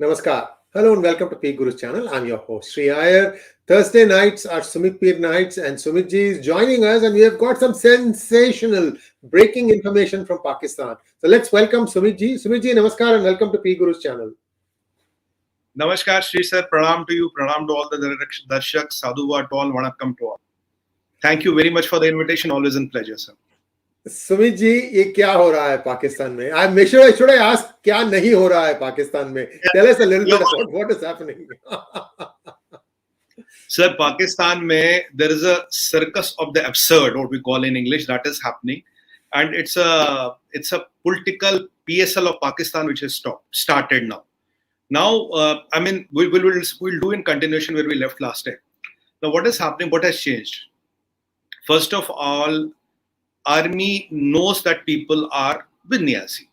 Namaskar. Hello and welcome to PGurus channel. I'm your host Sri Iyer. Thursday nights are Sumit Peer nights and Sumit ji is joining us and we have got some sensational breaking information from Pakistan. So let's welcome Sumit ji. Sumit ji, namaskar and welcome to PGurus channel. Namaskar Sri sir, pranam to you, pranam to all the darshaks, sadhuva to all, vanakkam to all. Thank you very much for the invitation, always a pleasure sir. Sumit ji ये क्या हो रहा है पाकिस्तान में? I should I ask क्या नहीं हो रहा है पाकिस्तान में? Tell us a little bit about what is happening. Sir, Pakistan mein there is a circus of the absurd, what we call in English, that is happening, and it's a political PSL of Pakistan which has started now. Now, we'll do in continuation where we left last time. Now, what is happening? What has changed? First of all, Army knows that people are with Niazi.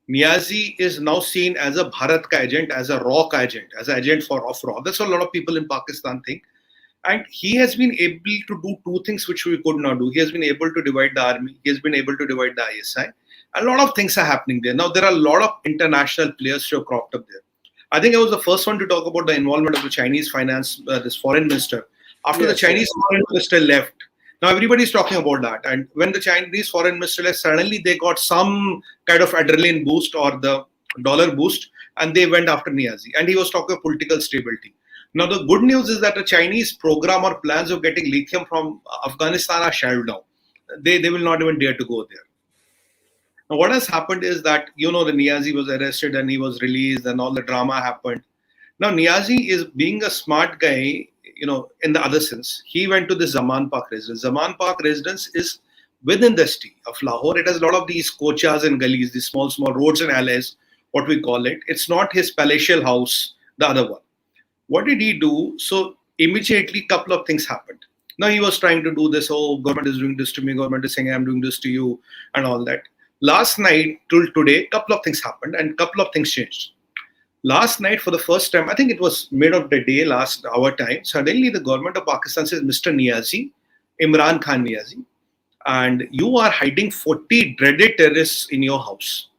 Niazi is now seen as a Bharat ka agent, as a RaW ka agent, as an agent of RaW. That's what a lot of people in Pakistan think. And he has been able to do two things which we could not do. He has been able to divide the army. He has been able to divide the ISI. A lot of things are happening there. Now, there are a lot of international players who have cropped up there. I think I was the first one to talk about the involvement of the Chinese finance, this foreign minister. After the Chinese foreign minister left, now everybody is talking about that. And when the Chinese foreign minister left, suddenly they got some kind of adrenaline boost or the dollar boost, and they went after Niazi. And he was talking of political stability. Now the good news is that the Chinese program or plans of getting lithium from Afghanistan are shelled down. They will not even dare to go there. Now what has happened is that, the Niazi was arrested and he was released and all the drama happened. Now Niazi is being a smart guy, in the other sense. He went to the Zaman Park residence. Zaman Park residence is within the city of Lahore. It has a lot of these kochas and gullies, these small roads and alleys, what we call it. It's not his palatial house, the other one. What did he do? So immediately a couple of things happened. Now he was trying to do this, government is doing this to me, government is saying I'm doing this to you and all that. Last night till today, a couple of things happened and a couple of things changed. Last night, for the first time, I think it was mid of the day, last hour time, suddenly the government of Pakistan says, Mr. Niazi, Imran Khan Niazi, and you are hiding 40 dreaded terrorists in your house.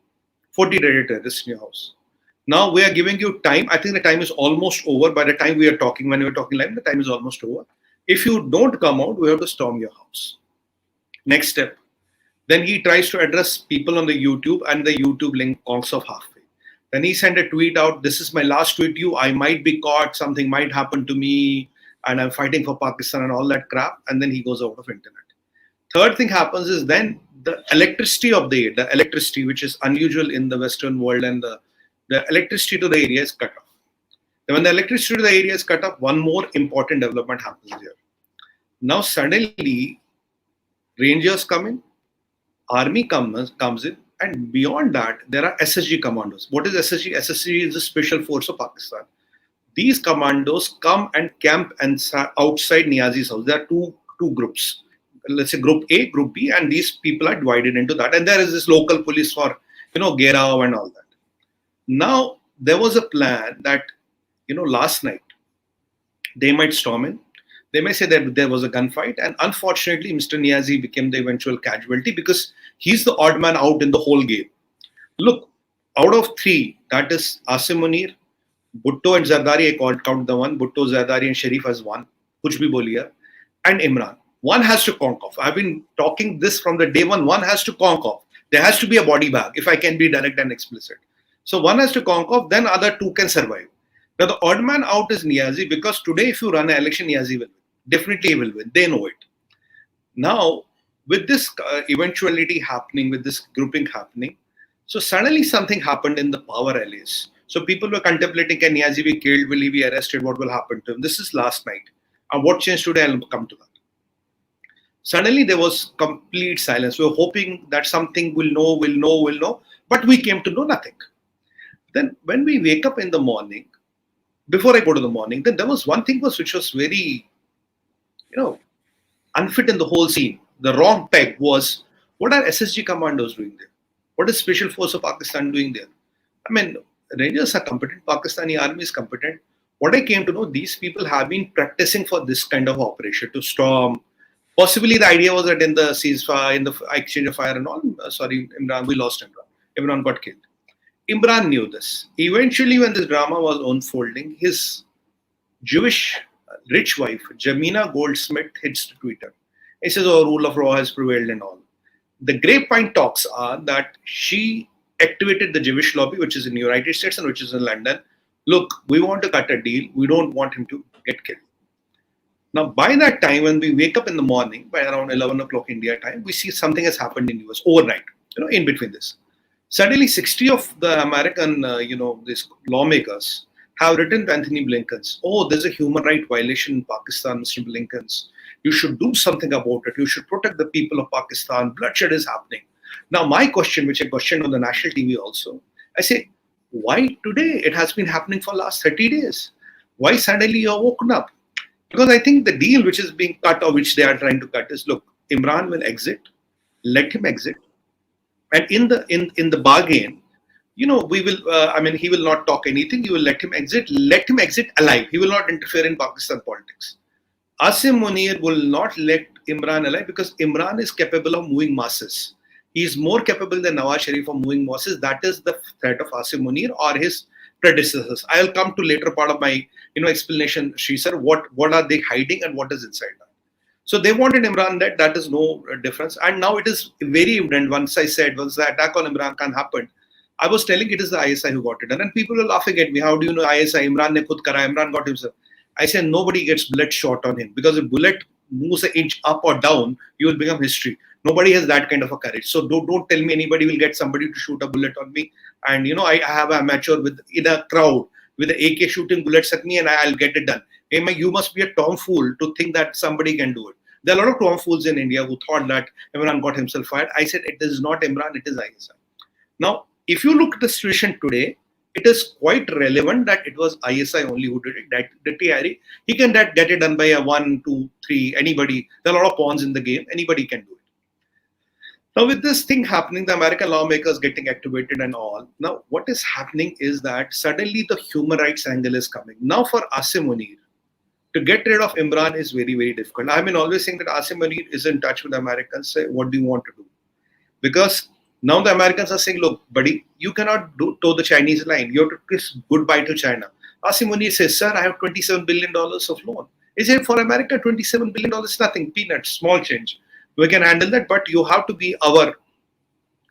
40 dreaded terrorists in your house. Now we are giving you time. I think the time is almost over. By the time we are talking, when we are talking live, the time is almost over. If you don't come out, we have to storm your house. Next step. Then he tries to address people on the YouTube and the YouTube link conks off halfway. Then he sent a tweet out, this is my last tweet to you, I might be caught, something might happen to me, and I'm fighting for Pakistan and all that crap, and then he goes out of internet. Third thing happens is then the electricity of the electricity, which is unusual in the Western world, and the electricity to the area is cut off. Then when the electricity to the area is cut off, one more important development happens there. Now suddenly, Rangers come in, Army comes in, and beyond that, there are SSG commandos. What is SSG? SSG is the Special Force of Pakistan. These commandos come and camp outside Niazi's house. There are two groups. Let's say Group A, Group B, and these people are divided into that. And there is this local police for, 𝗤𝙧𝙤𝙀 and all that. Now, there was a plan that, last night, they might storm in. They may say that there was a gunfight, and unfortunately, Mr. Niazi became the eventual casualty because he's the odd man out in the whole game. Look, out of three, that is Asim Munir, Bhutto and Zardari, I count the one, Bhutto, Zardari and Sharif as one, kuch bhi boliya, and Imran. One has to conk off. I've been talking this from the day one has to conk off. There has to be a body bag, if I can be direct and explicit. So one has to conk off, then other two can survive. Now the odd man out is Niazi because today if you run an election, Niazi will win. Definitely he will win. They know it. Now, with this eventuality happening, with this grouping happening, so suddenly something happened in the power alleys. So people were contemplating, can Niazi be killed? Will he be arrested? What will happen to him? This is last night. And what changed today? I'll come to that. Suddenly there was complete silence. We were hoping that something will know, but we came to know nothing. Then when we wake up in the morning, before I go to the morning, then there was one thing which was very unfit in the whole scene. The wrong peg was, what are SSG commandos doing there? What is Special Force of Pakistan doing there? I mean, Rangers are competent, Pakistani army is competent. What I came to know, these people have been practicing for this kind of operation to storm. Possibly the idea was that in the ceasefire, in the exchange of fire and all, Imran, we lost Imran. Imran got killed. Imran knew this. Eventually, when this drama was unfolding, his Jewish rich wife, Jemimah Goldsmith, hits to Twitter. He says, "Oh, rule of law has prevailed and all." The grapevine talks are that she activated the Jewish lobby, which is in the United States and which is in London. Look, we want to cut a deal. We don't want him to get killed. Now, by that time, when we wake up in the morning, by around 11 o'clock India time, we see something has happened in US overnight, in between this. Suddenly, 60 of the American, these lawmakers have written to Anthony Blinken's, "Oh, there's a human right violation in Pakistan, Mr. Blinken's. You should do something about it. You should protect the people of Pakistan. Bloodshed is happening." Now, my question, which I questioned on the national TV also, I say, why today? It has been happening for the last 30 days. Why suddenly you're woken up? Because I think the deal which is being cut or which they are trying to cut is, look, Imran will exit, let him exit. And in the bargain, we will, he will not talk anything. You will let him exit alive. He will not interfere in Pakistan politics. Asim Munir will not let Imran alive because Imran is capable of moving masses. He is more capable than Nawaz Sharif of moving masses. That is the threat of Asim Munir or his predecessors. I'll come to later part of my explanation, Sri sir, what are they hiding and what is inside that. So they wanted Imran dead. That is no difference. And now it is very evident. Once the attack on Imran Khan happened, I was telling it is the ISI who got it done. And people were laughing at me. How do you know ISI? Imran ne khud kara. Imran got himself. I said nobody gets bullet shot on him because if bullet moves an inch up or down, you will become history. Nobody has that kind of a courage. So don't tell me anybody will get somebody to shoot a bullet on me. And I have a amateur in a crowd with an AK shooting bullets at me and I'll get it done. You must be a tomfool to think that somebody can do it. There are a lot of tomfools in India who thought that Imran got himself fired. I said it is not Imran, it is ISI. Now, if you look at the situation today, it is quite relevant that it was ISI only who did it. That the TRE, he can get it done by a 1, 2, 3, anybody. There are a lot of pawns in the game. Anybody can do it. Now, with this thing happening, the American lawmakers getting activated and all. Now, what is happening is that suddenly the human rights angle is coming. Now, for Asim Munir, to get rid of Imran is very, very difficult. I've been always saying that Asim Munir is in touch with the Americans. Say, what do you want to do? Because now the Americans are saying, look, buddy, you cannot toe the Chinese line. You have to kiss goodbye to China. Asim Munir says, sir, I have $27 billion of loan. He said, for America, $27 billion is nothing, peanuts, small change. We can handle that, but you have to be our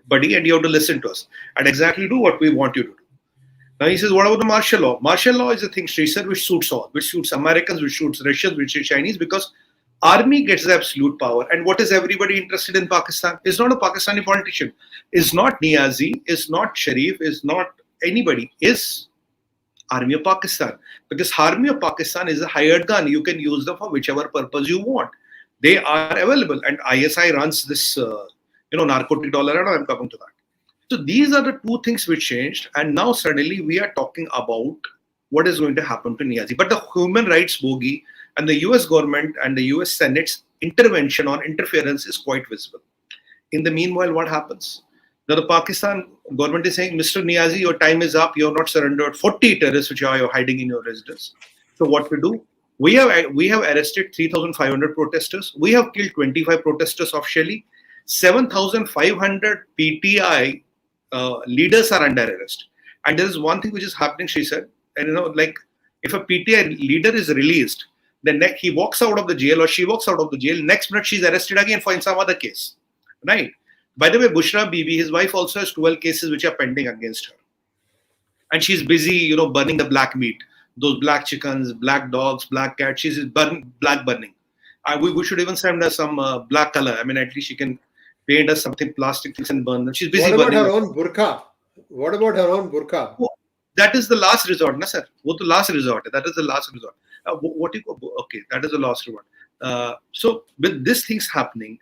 buddy and you have to listen to us and exactly do what we want you to do. Now he says, what about the martial law? Martial law is a thing, Sri sir, which suits all, which suits Americans, which suits Russians, which suits Chinese, because army gets the absolute power. And what is everybody interested in Pakistan? It's not a Pakistani politician. It's not Niazi. It's not Sharif. It's not anybody. It's Army of Pakistan. Because Army of Pakistan is a hired gun. You can use them for whichever purpose you want. They are available. And ISI runs this, narcotic dollar. And I'm coming to that. So these are the two things which changed. And now suddenly we are talking about what is going to happen to Niazi. But the human rights bogey and the US government and the US Senate's intervention or interference is quite visible. In the meanwhile, what happens? Now the Pakistan government is saying, Mr. Niazi, your time is up. You have not surrendered 40 terrorists which are hiding in your residence. So what we do? We have arrested 3,500 protesters. We have killed 25 protesters officially. 7,500 PTI leaders are under arrest. And there is one thing which is happening, she said, and if a PTI leader is released, then he walks out of the jail or she walks out of the jail, next minute she's arrested again for some other case, right? By the way, Bushra Bibi, his wife also has 12 cases which are pending against her. And she's busy, burning the black meat, those black chickens, black dogs, black cats, she's burning. We should even send her some black color. I mean, at least she can paint us something plastic things and burn them. She's busy burning. What about her own burqa? Oh, that is the last resort, na sir? That is the last resort. Okay, that is the last resort. So with these things happening,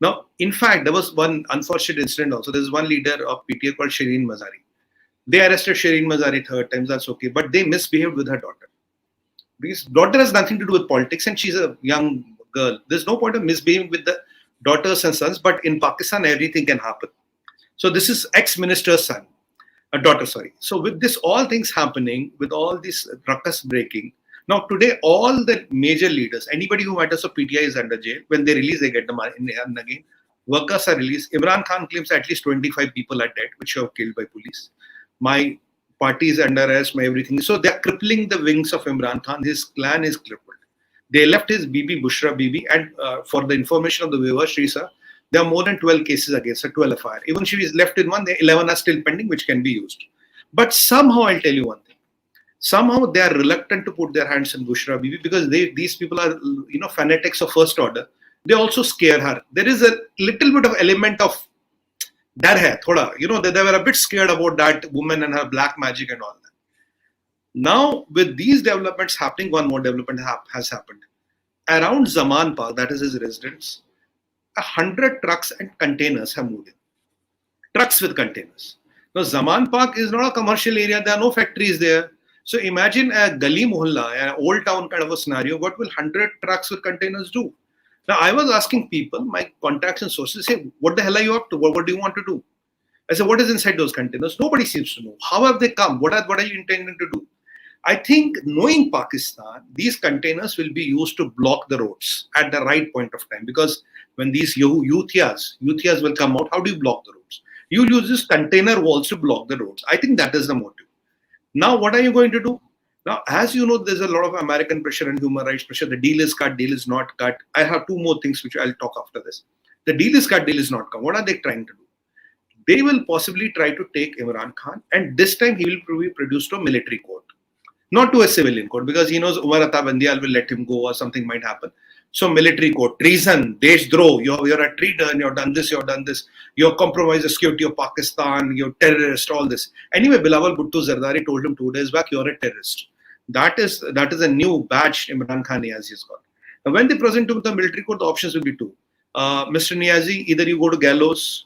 now, in fact, there was one unfortunate incident also. There's one leader of PTA called Shireen Mazari. They arrested Shireen Mazari 3rd time, that's okay. But they misbehaved with her daughter. Because daughter has nothing to do with politics and she's a young girl. There's no point of misbehaving with the daughters and sons, but in Pakistan, everything can happen. So this is ex-minister's son, a daughter, sorry. So with this, all things happening, with all this ruckus breaking, now today, all the major leaders, anybody who matters of PTI is under jail. When they release, they get the money again. Workers are released. Imran Khan claims at least 25 people are dead, which were killed by police. my party is under arrest, my everything. So they are crippling the wings of Imran Khan. His clan is crippled. They left his Bibi, Bushra Bibi, and for the information of the viewer, Shrisa, there are more than 12 cases against her, 12 FIR. Even she is left in one, 11 are still pending, which can be used. But somehow, I'll tell you one thing. Somehow they are reluctant to put their hands on Bushra Bibi because these people are, fanatics of first order. They also scare her. There is a little bit of element of dar hai, thoda. They were a bit scared about that woman and her black magic and all that. Now, with these developments happening, one more development has happened. Around Zaman Park, that is his residence, 100 trucks and containers have moved in. Trucks with containers. Now, Zaman Park is not a commercial area. There are no factories there. So imagine a Gali Mohalla, an old town kind of a scenario. What will 100 trucks with containers do? Now, I was asking people, my contacts and sources, say, what the hell are you up to? What do you want to do? I said, what is inside those containers? Nobody seems to know. How have they come? What are you intending to do? I think, knowing Pakistan, these containers will be used to block the roads at the right point of time. Because when these youthiyas will come out, how do you block the roads? You use these container walls to block the roads. I think that is the motive. Now, what are you going to do? Now, as you know, there's a lot of American pressure and human rights pressure. The deal is cut, deal is not cut. I have two more things which I'll talk after this. The deal is cut, deal is not cut. What are they trying to do? They will possibly try to take Imran Khan, and this time he will be produced to a military court. Not to a civilian court, because he knows Umar Ata Bandiyal will let him go or something might happen. So military court, treason, Deshdroh, you're a traitor and you've done this, you've compromised the security of Pakistan, you're a terrorist, all this. Anyway, Bilawal Bhutto Zardari told him 2 days back, you're a terrorist. That is a new badge Imran Khan Niazi has got. Now, when they present to the military court, the options will be two. Mr. Niazi, either you go to gallows,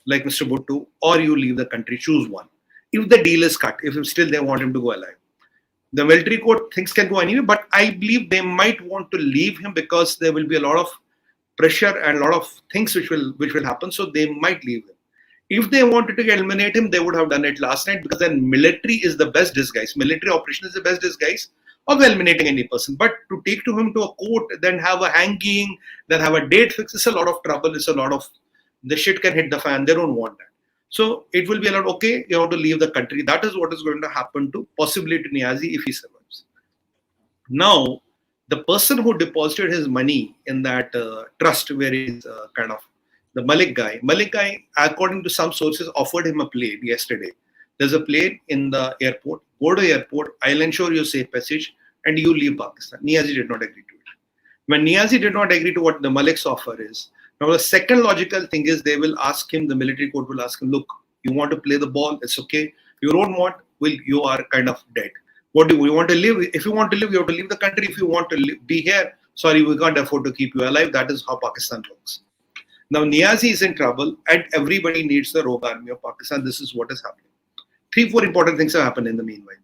like Mr. Bhutto, or you leave the country, choose one. If the deal is cut, if still they want him to go alive. The military court, things can go anyway, but I believe they might want to leave him because there will be a lot of pressure and a lot of things which will happen. So they might leave him. If they wanted to eliminate him, they would have done it last night, because then military is the best disguise. Military operation is the best disguise of eliminating any person. But to take him to a court, then have a hanging, then have a date fix, is a lot of trouble. It's a lot of, the shit can hit the fan. They don't want that. So it will be allowed, okay, you have to leave the country. That is what is going to happen to possibly to Niazi if he survives. Now, the person who deposited his money in that trust, where he's kind of the Malik guy, according to some sources, offered him a plane yesterday. There's a plane in the airport. Go to the airport. I'll ensure you safe passage, and you leave Pakistan. Niazi did not agree to it. When Niazi did not agree to what the Malik's offer is, now the second logical thing is they will ask him, the military court will ask him, look, you want to play the ball, it's okay. You don't want, well, you are kind of dead. What do you want to live? If you want to live, you have to leave the country. If you want to be here, sorry, we can't afford to keep you alive. That is how Pakistan works. Now, Niazi is in trouble, and everybody needs the rogue army of Pakistan. This is what is happening. 3-4 important things have happened in the meanwhile.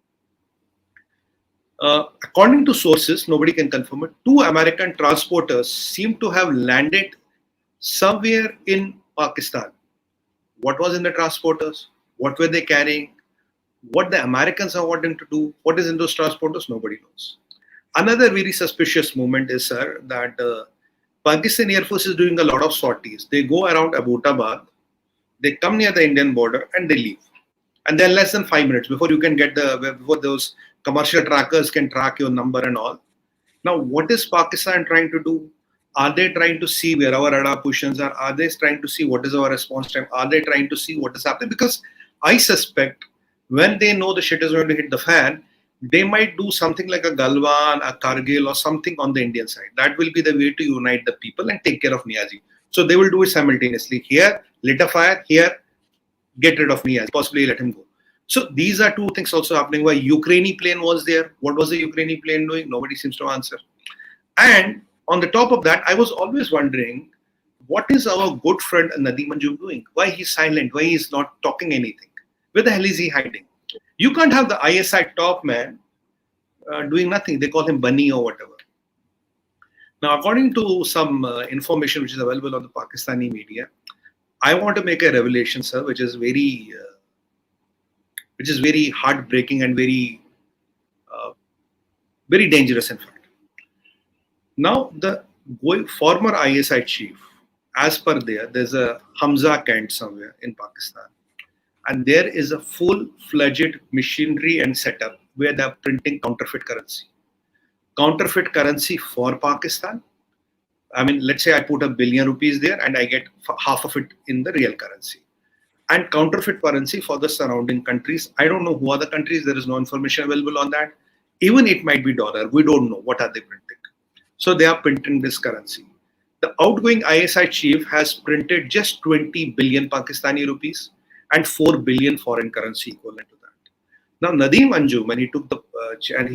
According to sources, nobody can confirm it, 2 American transporters seem to have landed somewhere in Pakistan. What was in the transporters? What were they carrying? What the Americans are wanting to do? What is in those transporters? Nobody knows. Another very suspicious movement is, sir, that Pakistan Air Force is doing a lot of sorties. They go around Abbottabad, they come near the Indian border, and they leave. And then less than 5 minutes before you can get before those commercial trackers can track your number and all. Now, what is Pakistan trying to do? Are they trying to see where our radar positions are? Are they trying to see what is our response time? Are they trying to see what is happening? Because I suspect when they know the shit is going to hit the fan, they might do something like a Galwan, a Kargil, or something on the Indian side. That will be the way to unite the people and take care of Niazi. So they will do it simultaneously. Here, lit a fire. Here, get rid of Niazi. Possibly let him go. So these are 2 things also happening. Why Ukrainian plane was there? What was the Ukrainian plane doing? Nobody seems to answer. And on the top of that, I was always wondering, what is our good friend Nadeem Manjum doing? Why he's silent? Why he's not talking anything? Where the hell is he hiding? You can't have the ISI top man doing nothing. They call him Bunny or whatever. Now, according to some information which is available on the Pakistani media, I want to make a revelation, sir, which is very heartbreaking and very dangerous, in fact. Now, the former ISI chief, as per there's a Hamza Kent somewhere in Pakistan. and there is a full-fledged machinery and setup where they are printing counterfeit currency. Counterfeit currency for Pakistan. I mean, let's say I put ₹1 billion there and I get half of it in the real currency. And counterfeit currency for the surrounding countries. I don't know who are the countries. There is no information available on that. Even it might be dollar. We don't know what are they printing. So they are printing this currency. The outgoing ISI chief has printed just 20 billion Pakistani rupees and 4 billion foreign currency equivalent to that. Now, Nadeem Anjum, when he took the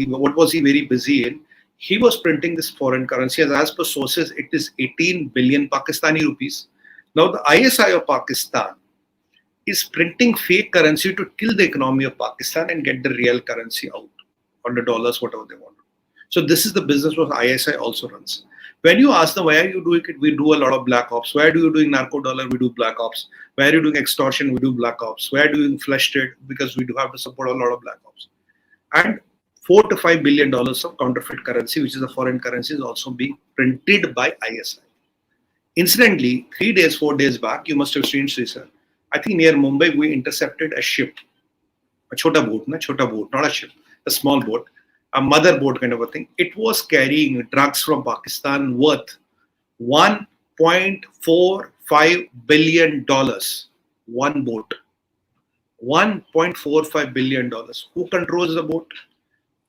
what was he very busy in? He was printing this foreign currency as per sources, it is 18 billion Pakistani rupees. Now, the ISI of Pakistan is printing fake currency to kill the economy of Pakistan and get the real currency out, or the dollars, whatever they want. So this is the business what ISI also runs. When you ask them, why are you doing it? We do a lot of black ops. Why are you doing narco dollar? We do black ops. Why are you doing extortion? We do black ops. Why are you doing flesh trade? Because we do have to support a lot of black ops. And $4 to $5 billion of counterfeit currency, which is a foreign currency, is also being printed by ISI. Incidentally, 3 days, 4 days back, you must have seen, sir, I think near Mumbai, we intercepted a ship, a chota boat, not a ship, a small boat, a mother boat kind of a thing. It was carrying drugs from Pakistan worth $1.45 billion. One boat. $1.45 billion. Who controls the boat?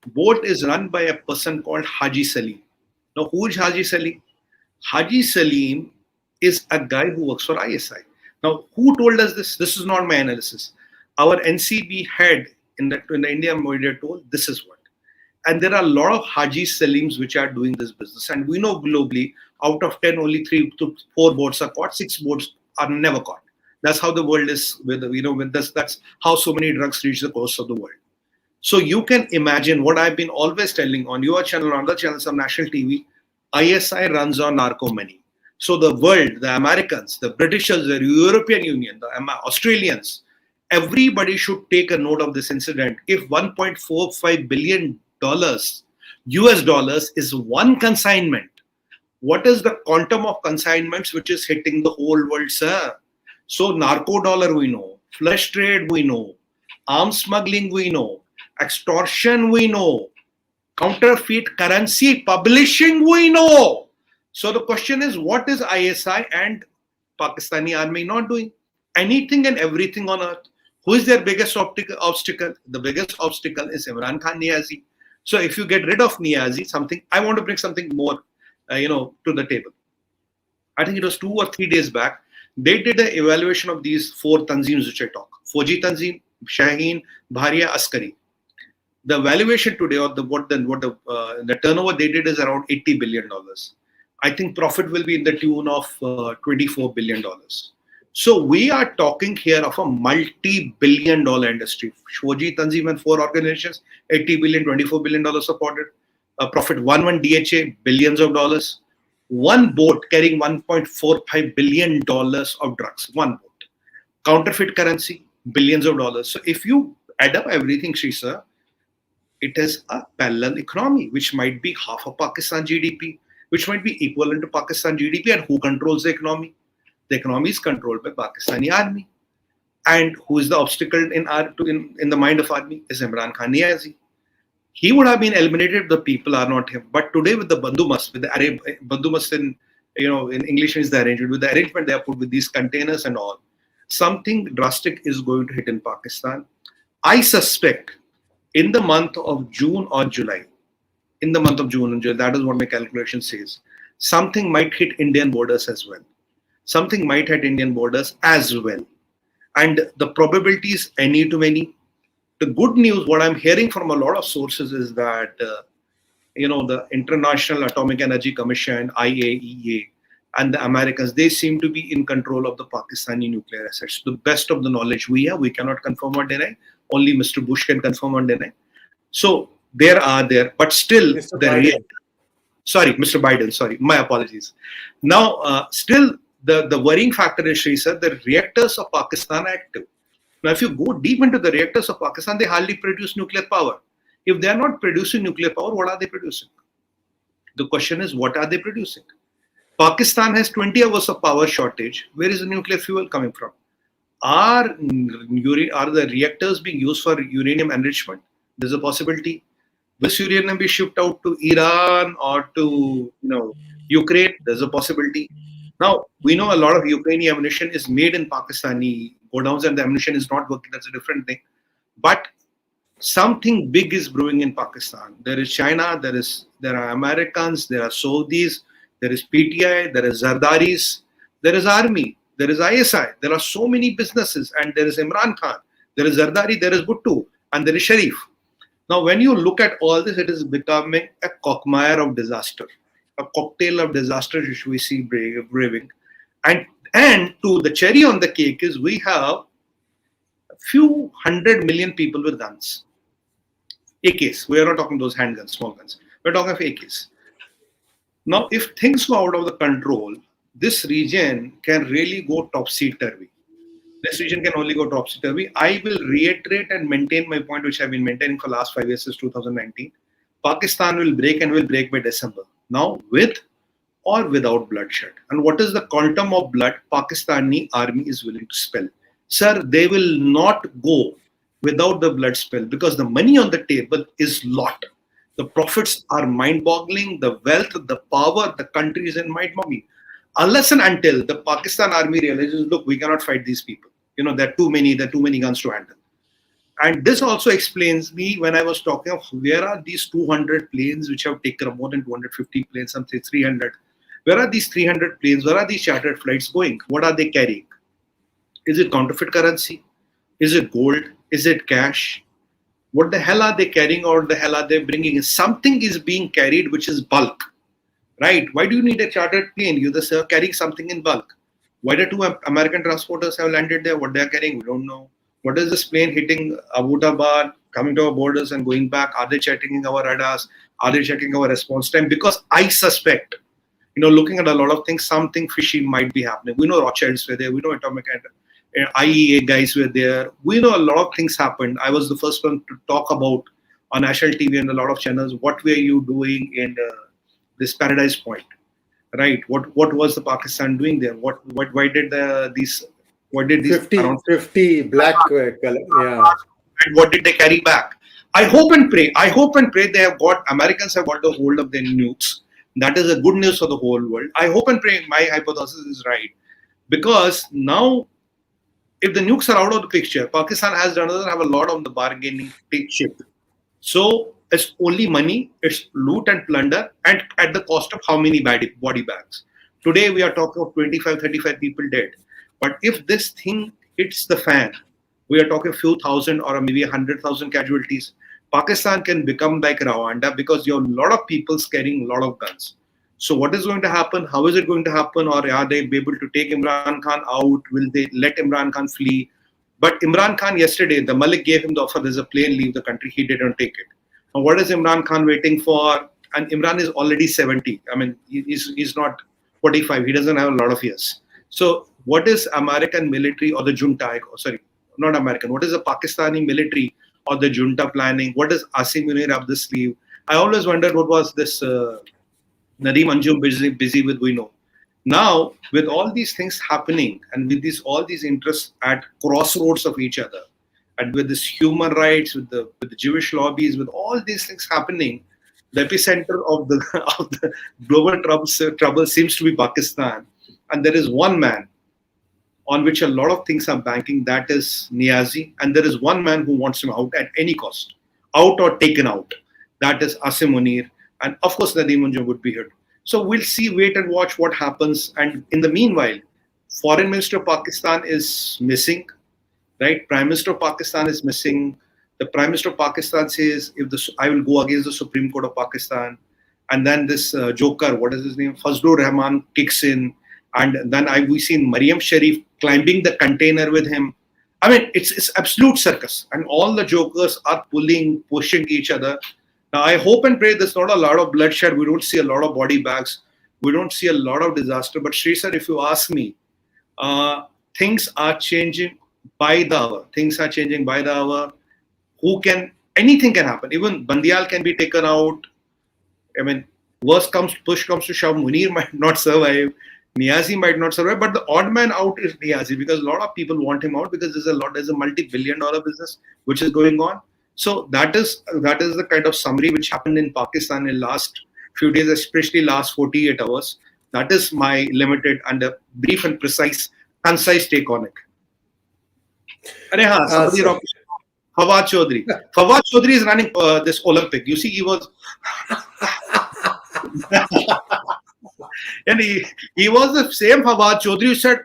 Boat is run by a person called Haji Salim. Now, who is Haji Salim? Haji Salim is a guy who works for ISI. Now, who told us this? This is not my analysis. Our NCB head in the Indian media told this is what. And there are a lot of Haji Salims which are doing this business. And we know globally, out of 10, only 3 to 4 boats are caught. 6 boats are never caught. That's how the world is. With this, that's how so many drugs reach the coast of the world. So you can imagine what I've been always telling on your channel, on other channels of national TV, ISI runs on narco money. So the world, the Americans, the Britishers, the European Union, the Australians, everybody should take a note of this incident. If $1.45 billion US dollars is one consignment, what is the quantum of consignments which is hitting the whole world, sir? So narco dollar we know, flesh trade we know, arms smuggling we know, extortion we know, counterfeit currency publishing we know. So the question is, what is ISI and Pakistani army not doing? Anything and everything on earth. Who is their biggest obstacle? The biggest obstacle is Imran Khan Niazi. So if you get rid of Niazi, I want to bring something more, to the table. I think it was 2 or 3 days back. They did an evaluation of these 4 tanzeems which I talk. Fauji Tanzeem, Shaheen, Bharia, Askari. The valuation today, or the turnover they did is around $80 billion. I think profit will be in the tune of $24 billion. So we are talking here of a multi-billion-dollar industry. Fauji Tanzeem and 4 organizations, $80 billion, $24 billion supported. Profit 1 DHA, billions of dollars. One boat carrying $1.45 billion of drugs. One boat. Counterfeit currency, billions of dollars. So if you add up everything, Sir, it is a parallel economy, which might be half of Pakistan GDP, which might be equivalent to Pakistan GDP. And who controls the economy? The economy is controlled by Pakistani army. And who is the obstacle in the mind of army? Is Imran Khan Niazi. He would have been eliminated. The people are not him. But today with the bandobast, with the bandobast in English is the arrangement. With the arrangement they are put with these containers and all, something drastic is going to hit in Pakistan. I suspect in the month of June or July, that is what my calculation says, something might hit Indian borders as well. Something might hit Indian borders as well. And the probability is any to many. The good news, what I'm hearing from a lot of sources is that, the International Atomic Energy Commission, IAEA, and the Americans, they seem to be in control of the Pakistani nuclear assets. To the best of the knowledge we have, we cannot confirm or deny. Only Mr. Bush can confirm or deny. So but still, Mr. Biden, sorry, my apologies. Now, still, the worrying factor is, sir, the reactors of Pakistan are active. Now, if you go deep into the reactors of Pakistan, they hardly produce nuclear power. If they are not producing nuclear power, what are they producing? The question is, what are they producing? Pakistan has 20 hours of power shortage. Where is the nuclear fuel coming from? Are the reactors being used for uranium enrichment? There's a possibility. Will this uranium be shipped out to Iran or to Ukraine? There's a possibility. Now we know a lot of Ukrainian ammunition is made in Pakistani godowns, and the ammunition is not working. That's a different thing. But something big is brewing in Pakistan. There is China, there are Americans, there are Saudis, there is PTI, there is Zardaris, there is army, there is ISI, there are so many businesses, and there is Imran Khan, there is Zardari, there is Bhutto, and there is Sharif. Now, when you look at all this, it is becoming a quagmire of disaster, a cocktail of disaster which we see brewing. And to the cherry on the cake is we have a few 100 million people with guns. AKs. We are not talking those handguns, small guns. We're talking of AKs. Now, if things go out of the control, this region can really go topsy-turvy. This region can only go topsy-turvy. I will reiterate and maintain my point, which I've been maintaining for the last 5 years since 2019. Pakistan will break, and will break by December. Now, with or without bloodshed. And what is the quantum of blood Pakistani army is willing to spill? Sir, they will not go without the blood spill, because the money on the table is lot. The profits are mind-boggling. The wealth, the power, the country is in mind-boggling. Unless and until the Pakistan army realizes, look, we cannot fight these people. There are too many guns to handle. And this also explains me when I was talking of where are these 200 planes which have taken more than 250 planes, some say 300. Where are these 300 planes? Where are these chartered flights going? What are they carrying? Is it counterfeit currency? Is it gold? Is it cash? What the hell are they carrying, or the hell are they bringing? Something is being carried which is bulk, right? Why do you need a chartered plane? You're carrying something in bulk. Why the two American transporters have landed there? What they are carrying, we don't know. What is this plane hitting Abbottabad, coming to our borders and going back? Are they checking our radars? Are they checking our response time? Because I suspect, looking at a lot of things, something fishy might be happening. We know Rothschilds were there. We know Atomic IEA guys were there. We know a lot of things happened. I was the first one to talk about on national TV and a lot of channels, what were you doing in this Paradise Point, right? What was the Pakistan doing there? Why did these 50 black color, yeah. And what did they carry back? I hope and pray Americans have got the hold of their nukes. That is a good news for the whole world. I hope and pray my hypothesis is right, because now, if the nukes are out of the picture, Pakistan doesn't have a lot on the bargaining chip. So it's only money, it's loot and plunder, and at the cost of how many body bags. Today we are talking of 25, 35 people dead. But if this thing hits the fan, we are talking a few thousand or maybe 100,000 casualties. Pakistan can become like Rwanda, because you have a lot of people carrying a lot of guns. So what is going to happen? How is it going to happen? Or are they able to take Imran Khan out? Will they let Imran Khan flee? But Imran Khan yesterday, the Malik gave him the offer, there's a plane, leave the country. He didn't take it. Now what is Imran Khan waiting for? And Imran is already 70. I mean, he's not 45. He doesn't have a lot of years. So what is American military or the junta? Sorry, not American. What is the Pakistani military or the junta planning? What is Asim Munir up the sleeve? I always wondered what was this Nadeem Anjum busy with, we know. Now, with all these things happening and with all these interests at crossroads of each other, and with this human rights, with the Jewish lobbies, with all these things happening, the epicenter of the global trouble seems to be Pakistan. And there is one man on which a lot of things are banking, that is Niazi. And there is one man who wants him out at any cost, out or taken out. That is Asim Munir. And of course, Nadeem Anjum would be here. So we'll see, wait and watch what happens. And in the meanwhile, Foreign Minister of Pakistan is missing, right? Prime Minister of Pakistan is missing. The Prime Minister of Pakistan says, I will go against the Supreme Court of Pakistan. And then this joker, what is his name? Fazlur Rahman kicks in. And then we've seen Mariam Sharif climbing the container with him. I mean, it's absolute circus. And all the jokers are pushing each other. Now, I hope and pray there's not a lot of bloodshed. We don't see a lot of body bags. We don't see a lot of disaster. But Sri sir, if you ask me, things are changing by the hour. Things are changing by the hour. Anything can happen. Even Bandial can be taken out. I mean, push comes to shove, Munir might not survive. Niazi might not survive, but the odd man out is Niazi, because a lot of people want him out, because there's a multi-billion-dollar business which is going on. So that is the kind of summary which happened in Pakistan in last few days, especially last 48 hours. That is my limited and a brief and concise take on it. Somebody wrong. Fawad Chaudhry. Fawad Chaudhry is running this Olympic. You see, he was and he was the same Fawad Chaudhry who said,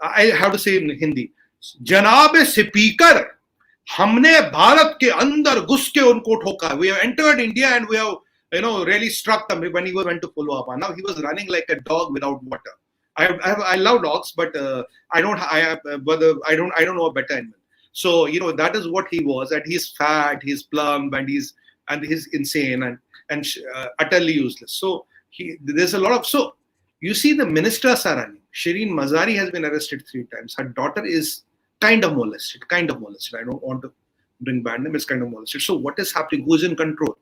I have to say in Hindi, Janab Speaker, हमने भारत के अंदर घुस के उनको ठोका. We have entered India and we have, really struck them when he went to Pulwama. Now he was running like a dog without water. I love dogs, but I don't know a better animal. So that is what he was. And he's fat, he's plump, and he's insane and utterly useless. So there's a lot of, so you see the ministers are running. Shireen Mazari has been arrested 3 times. Her daughter is kind of molested. I don't want to bring bad name. It's kind of molested. So what is happening? Who's in control?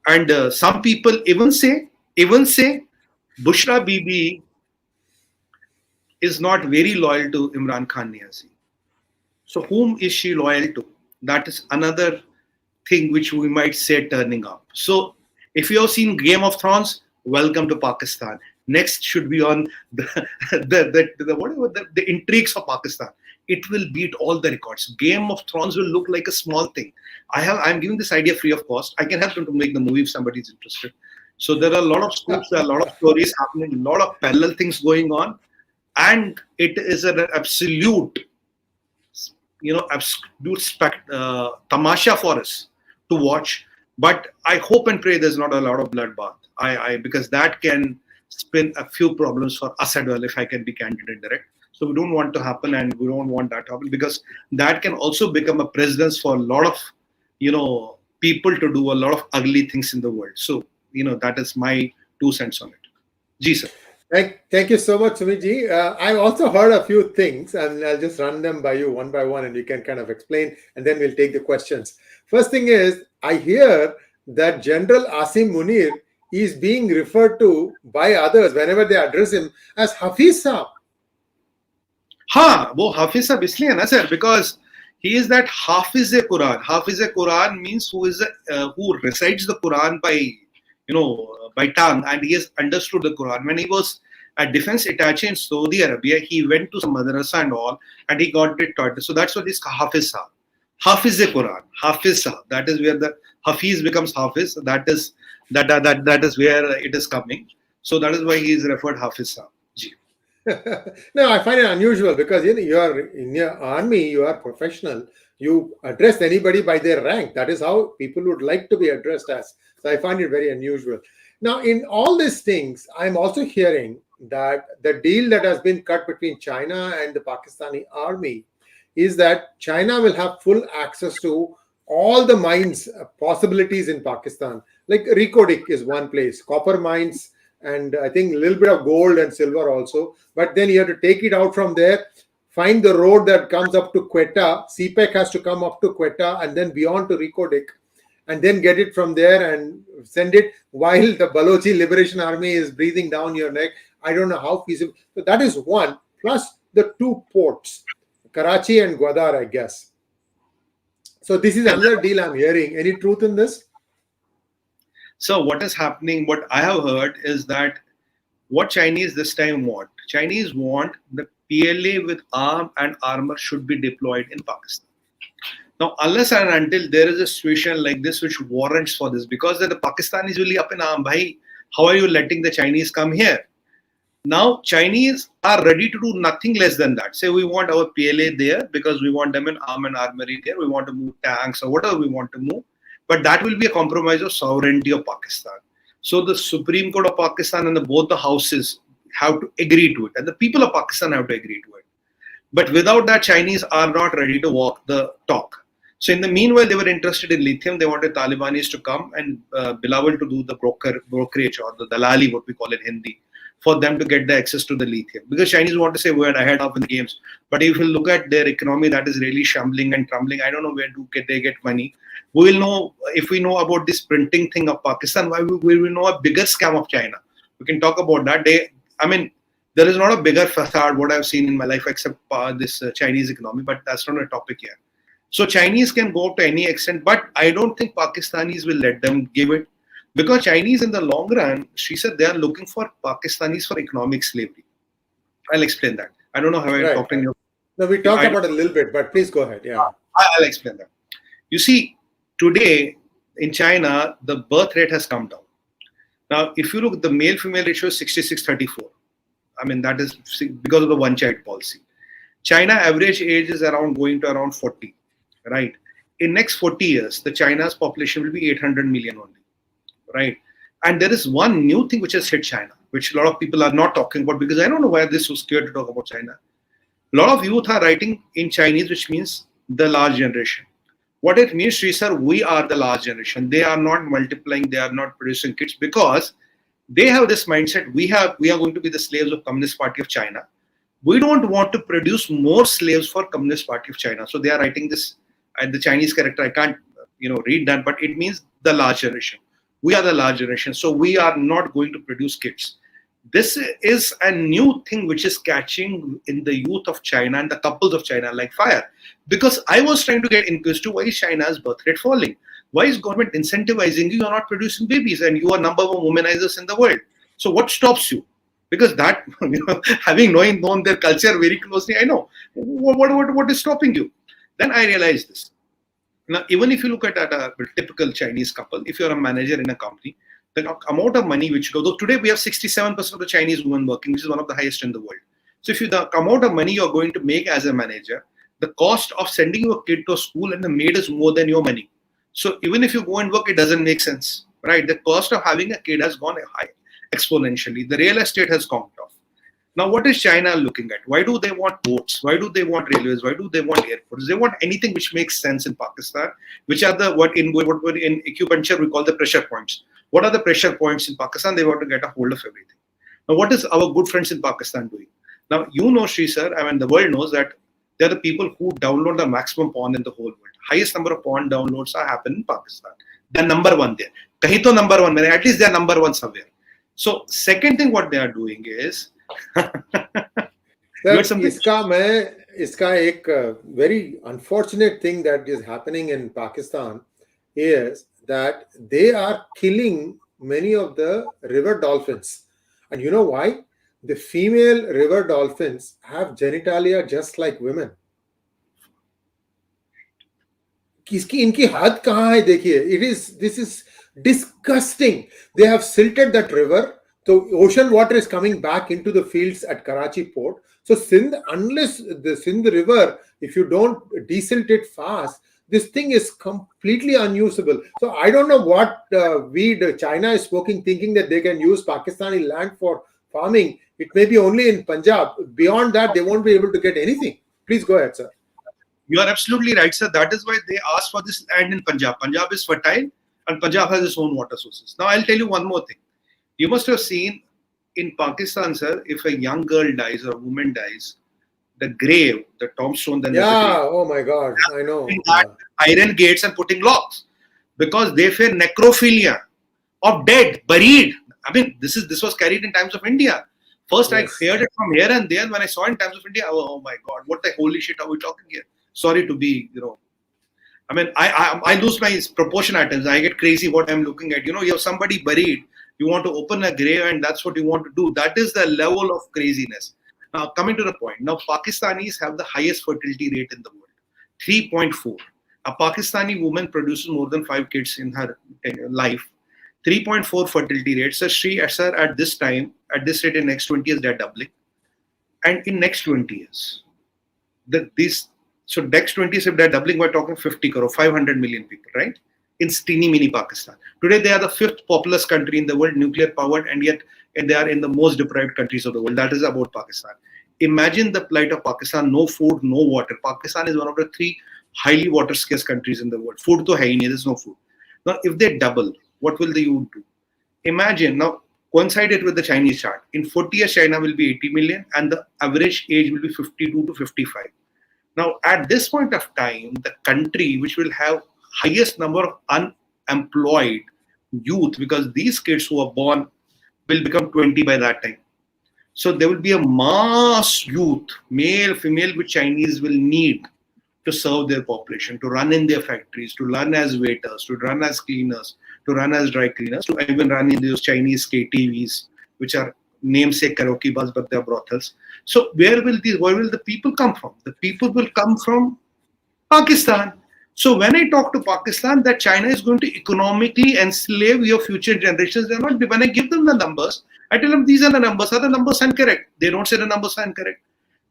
And some people even say Bushra Bibi is not very loyal to Imran Khan Niazi. So whom is she loyal to? That is another thing which we might say turning up. So if you have seen Game of Thrones, welcome to Pakistan. Next should be on the intrigues of Pakistan. It will beat all the records. Game of Thrones will look like a small thing. I'm giving this idea free of cost. I can help them to make the movie if somebody is interested. So there are a lot of scoops, there are a lot of stories happening, a lot of parallel things going on, and it is an absolute tamasha for us to watch. But I hope and pray there's not a lot of bloodbath. Because that can spin a few problems for us as well, if I can be candid and direct. So we don't want to happen, and we don't want that to happen, because that can also become a precedence for a lot of, people to do a lot of ugly things in the world. So, that is my 2 cents on it. Ji, sir. Thank you so much, Sumit ji. I've also heard a few things, and I'll just run them by you one by one, and you can kind of explain, and then we'll take the questions. First thing is, I hear that General Asim Munir is being referred to by others whenever they address him as Hafiz Saab. वो Hafiz Saab इसलिए ना sir, because he is that Hafiz-e-Quran. Hafiz-e-Quran means who recites the Quran by tongue, and he has understood the Quran. When he was a defense attaché in Saudi Arabia, he went to some madrasa and all, and he got it taught. So that's what is Hafiz Saab. Hafiz-e-Quran, Hafiz Saab. That is where the Hafiz becomes Hafiz. That is where it is coming. So that is why he is referred Hafiz Saab. No, I find it unusual, because you are in your army, you are professional. You address anybody by their rank. That is how people would like to be addressed as. So I find it very unusual. Now, in all these things, I'm also hearing that the deal that has been cut between China and the Pakistani army is that China will have full access to all the mines possibilities in Pakistan. Like Rikodik is one place, copper mines, and I think a little bit of gold and silver also. But then you have to take it out from there, find the road that comes up to Quetta. CPEC has to come up to Quetta and then beyond to Rikodik, and then get it from there and send it while the Balochi Liberation Army is breathing down your neck. I don't know how feasible. So that is one, plus the 2 ports, Karachi and Gwadar, I guess. So this is another deal I'm hearing. Any truth in this? So what is happening, what I have heard is that what Chinese this time want. Chinese want the PLA with arm and armor should be deployed in Pakistan. Now, unless and until there is a situation like this which warrants for this, because the Pakistanis will be up in arm, bhai, how are you letting the Chinese come here? Now, Chinese are ready to do nothing less than that. Say we want our PLA there because we want them in arm and armory there. We want to move tanks or whatever we want to move. But that will be a compromise of sovereignty of Pakistan. So the Supreme Court of Pakistan and both the houses have to agree to it. And the people of Pakistan have to agree to it. But without that, Chinese are not ready to walk the talk. So in the meanwhile, they were interested in lithium. They wanted Talibanis to come and Bilawal to do the brokerage or the dalali, what we call in Hindi, for them to get the access to the lithium. Because Chinese want to say we're ahead of in the games. But if you look at their economy, that is really shambling and crumbling. I don't know where they get money. We will know, if we know about this printing thing of Pakistan, why we will know a bigger scam of China. We can talk about that. The There is not a bigger facade what I've seen in my life except this Chinese economy, but that's not a topic here. So Chinese can go up to any extent, but I don't think Pakistanis will let them give it, because Chinese in the long run, she said they are looking for Pakistanis for economic slavery. I'll explain that. I don't know how I talked in your... No, we talked about it a little bit, but please go ahead. Yeah, I'll explain that. You see, today in China, the birth rate has come down. Now, if you look at the male-female ratio is 66:34. I mean, that is because of the one-child policy. China average age is going to around 40, right? In next 40 years, the China's population will be 800 million only, right? And there is one new thing which has hit China, which a lot of people are not talking about, because I don't know why they're so scared to talk about China. A lot of youth are writing in Chinese, which means the large generation. What it means, Sri sir, we are the large generation. They are not multiplying, they are not producing kids, because they have this mindset, we are going to be the slaves of Communist Party of China. We don't want to produce more slaves for Communist Party of China. So they are writing this, the Chinese character, I can't read that, but it means the large generation. We are the large generation, so we are not going to produce kids. This is a new thing which is catching in the youth of China and the couples of China like fire. Because I was trying to get inquisitive, why is China's birth rate falling? Why is government incentivizing you? You are not producing babies and you are number one womanizers in the world. So what stops you? Because that, having known their culture very closely, I know what is stopping you. Then I realized this. Now, even if you look at a typical Chinese couple, if you're a manager in a company, the amount of money which goes, though today we have 67% of the Chinese women working, which is one of the highest in the world. So if the amount of money you're going to make as a manager, the cost of sending your kid to a school and the maid is more than your money. So even if you go and work, it doesn't make sense, right? The cost of having a kid has gone high exponentially. The real estate has conked off. Now, what is China looking at? Why do they want ports? Why do they want railways? Why do they want airports? They want anything which makes sense in Pakistan, which are what in acupuncture we call the pressure points. What are the pressure points in Pakistan? They want to get a hold of everything. Now, what is our good friends in Pakistan doing? Now, Sri sir, I mean, the world knows that they're the people who download the maximum porn in the whole world. Highest number of porn downloads are happening in Pakistan. They're number one there. Kahin to number one, at least they're number one somewhere. So, second thing what they are doing is... Iska ek very unfortunate thing that is happening in Pakistan is that they are killing many of the river dolphins. And you know why? The female river dolphins have genitalia just like women. Inki had kahan hai dekhiye. This is disgusting. They have silted that river. So ocean water is coming back into the fields at Karachi port. So unless the Sindh river, if you don't desilt it fast, this thing is completely unusable. So I don't know what China is smoking, thinking that they can use Pakistani land for farming. It may be only in Punjab. Beyond that, they won't be able to get anything. Please go ahead, sir. You are absolutely right, sir. That is why they asked for this land in Punjab. Punjab is fertile and Punjab has its own water sources. Now, I'll tell you one more thing. You must have seen in Pakistan, sir, if a young girl dies or a woman dies, the grave, the tombstone, then oh my God, I know. Iron gates and putting locks, because they fear necrophilia of dead, buried. I mean, this was carried in times of India. First, yes. I heard it from here and there. When I saw it in times of India, oh my God, what the holy shit are we talking here? Sorry to be, I mean, I lose my proportion at times. I get crazy what I'm looking at. You have somebody buried. You want to open a grave and that's what you want to do. That is the level of craziness. Now, coming to the point. Now, Pakistanis have the highest fertility rate in the world. 3.4. A Pakistani woman produces more than 5 kids in her life. 3.4 fertility rate. So, sir, at this rate, in next 20 years, they're doubling. And in next 20 years, next 20 years, if they're doubling, we're talking 50 crore, 500 million people, right? In teeny mini Pakistan. Today, they are the 5th populous country in the world, nuclear powered, and yet they are in the most deprived countries of the world. That is about Pakistan. Imagine the plight of Pakistan, no food, no water. Pakistan is one of the 3 highly water scarce countries in the world. Food to hai nahi, there's no food. Now, if they double, what will the youth do? Imagine, now, coincide it with the Chinese chart. In 40 years, China will be 80 million and the average age will be 52 to 55. Now, at this point of time, the country which will have highest number of unemployed youth, because these kids who are born will become 20 by that time. So there will be a mass youth, male, female, which Chinese will need to serve their population, to run in their factories, to run as waiters, to run as cleaners, to run as dry cleaners, to even run in those Chinese KTVs, which are namesake karaoke bars, but they're brothels. So where will the people come from? The people will come from Pakistan. So when I talk to Pakistan that China is going to economically enslave your future generations, they're not. When I give them the numbers, I tell them these are the numbers. Are the numbers incorrect? They don't say the numbers are incorrect.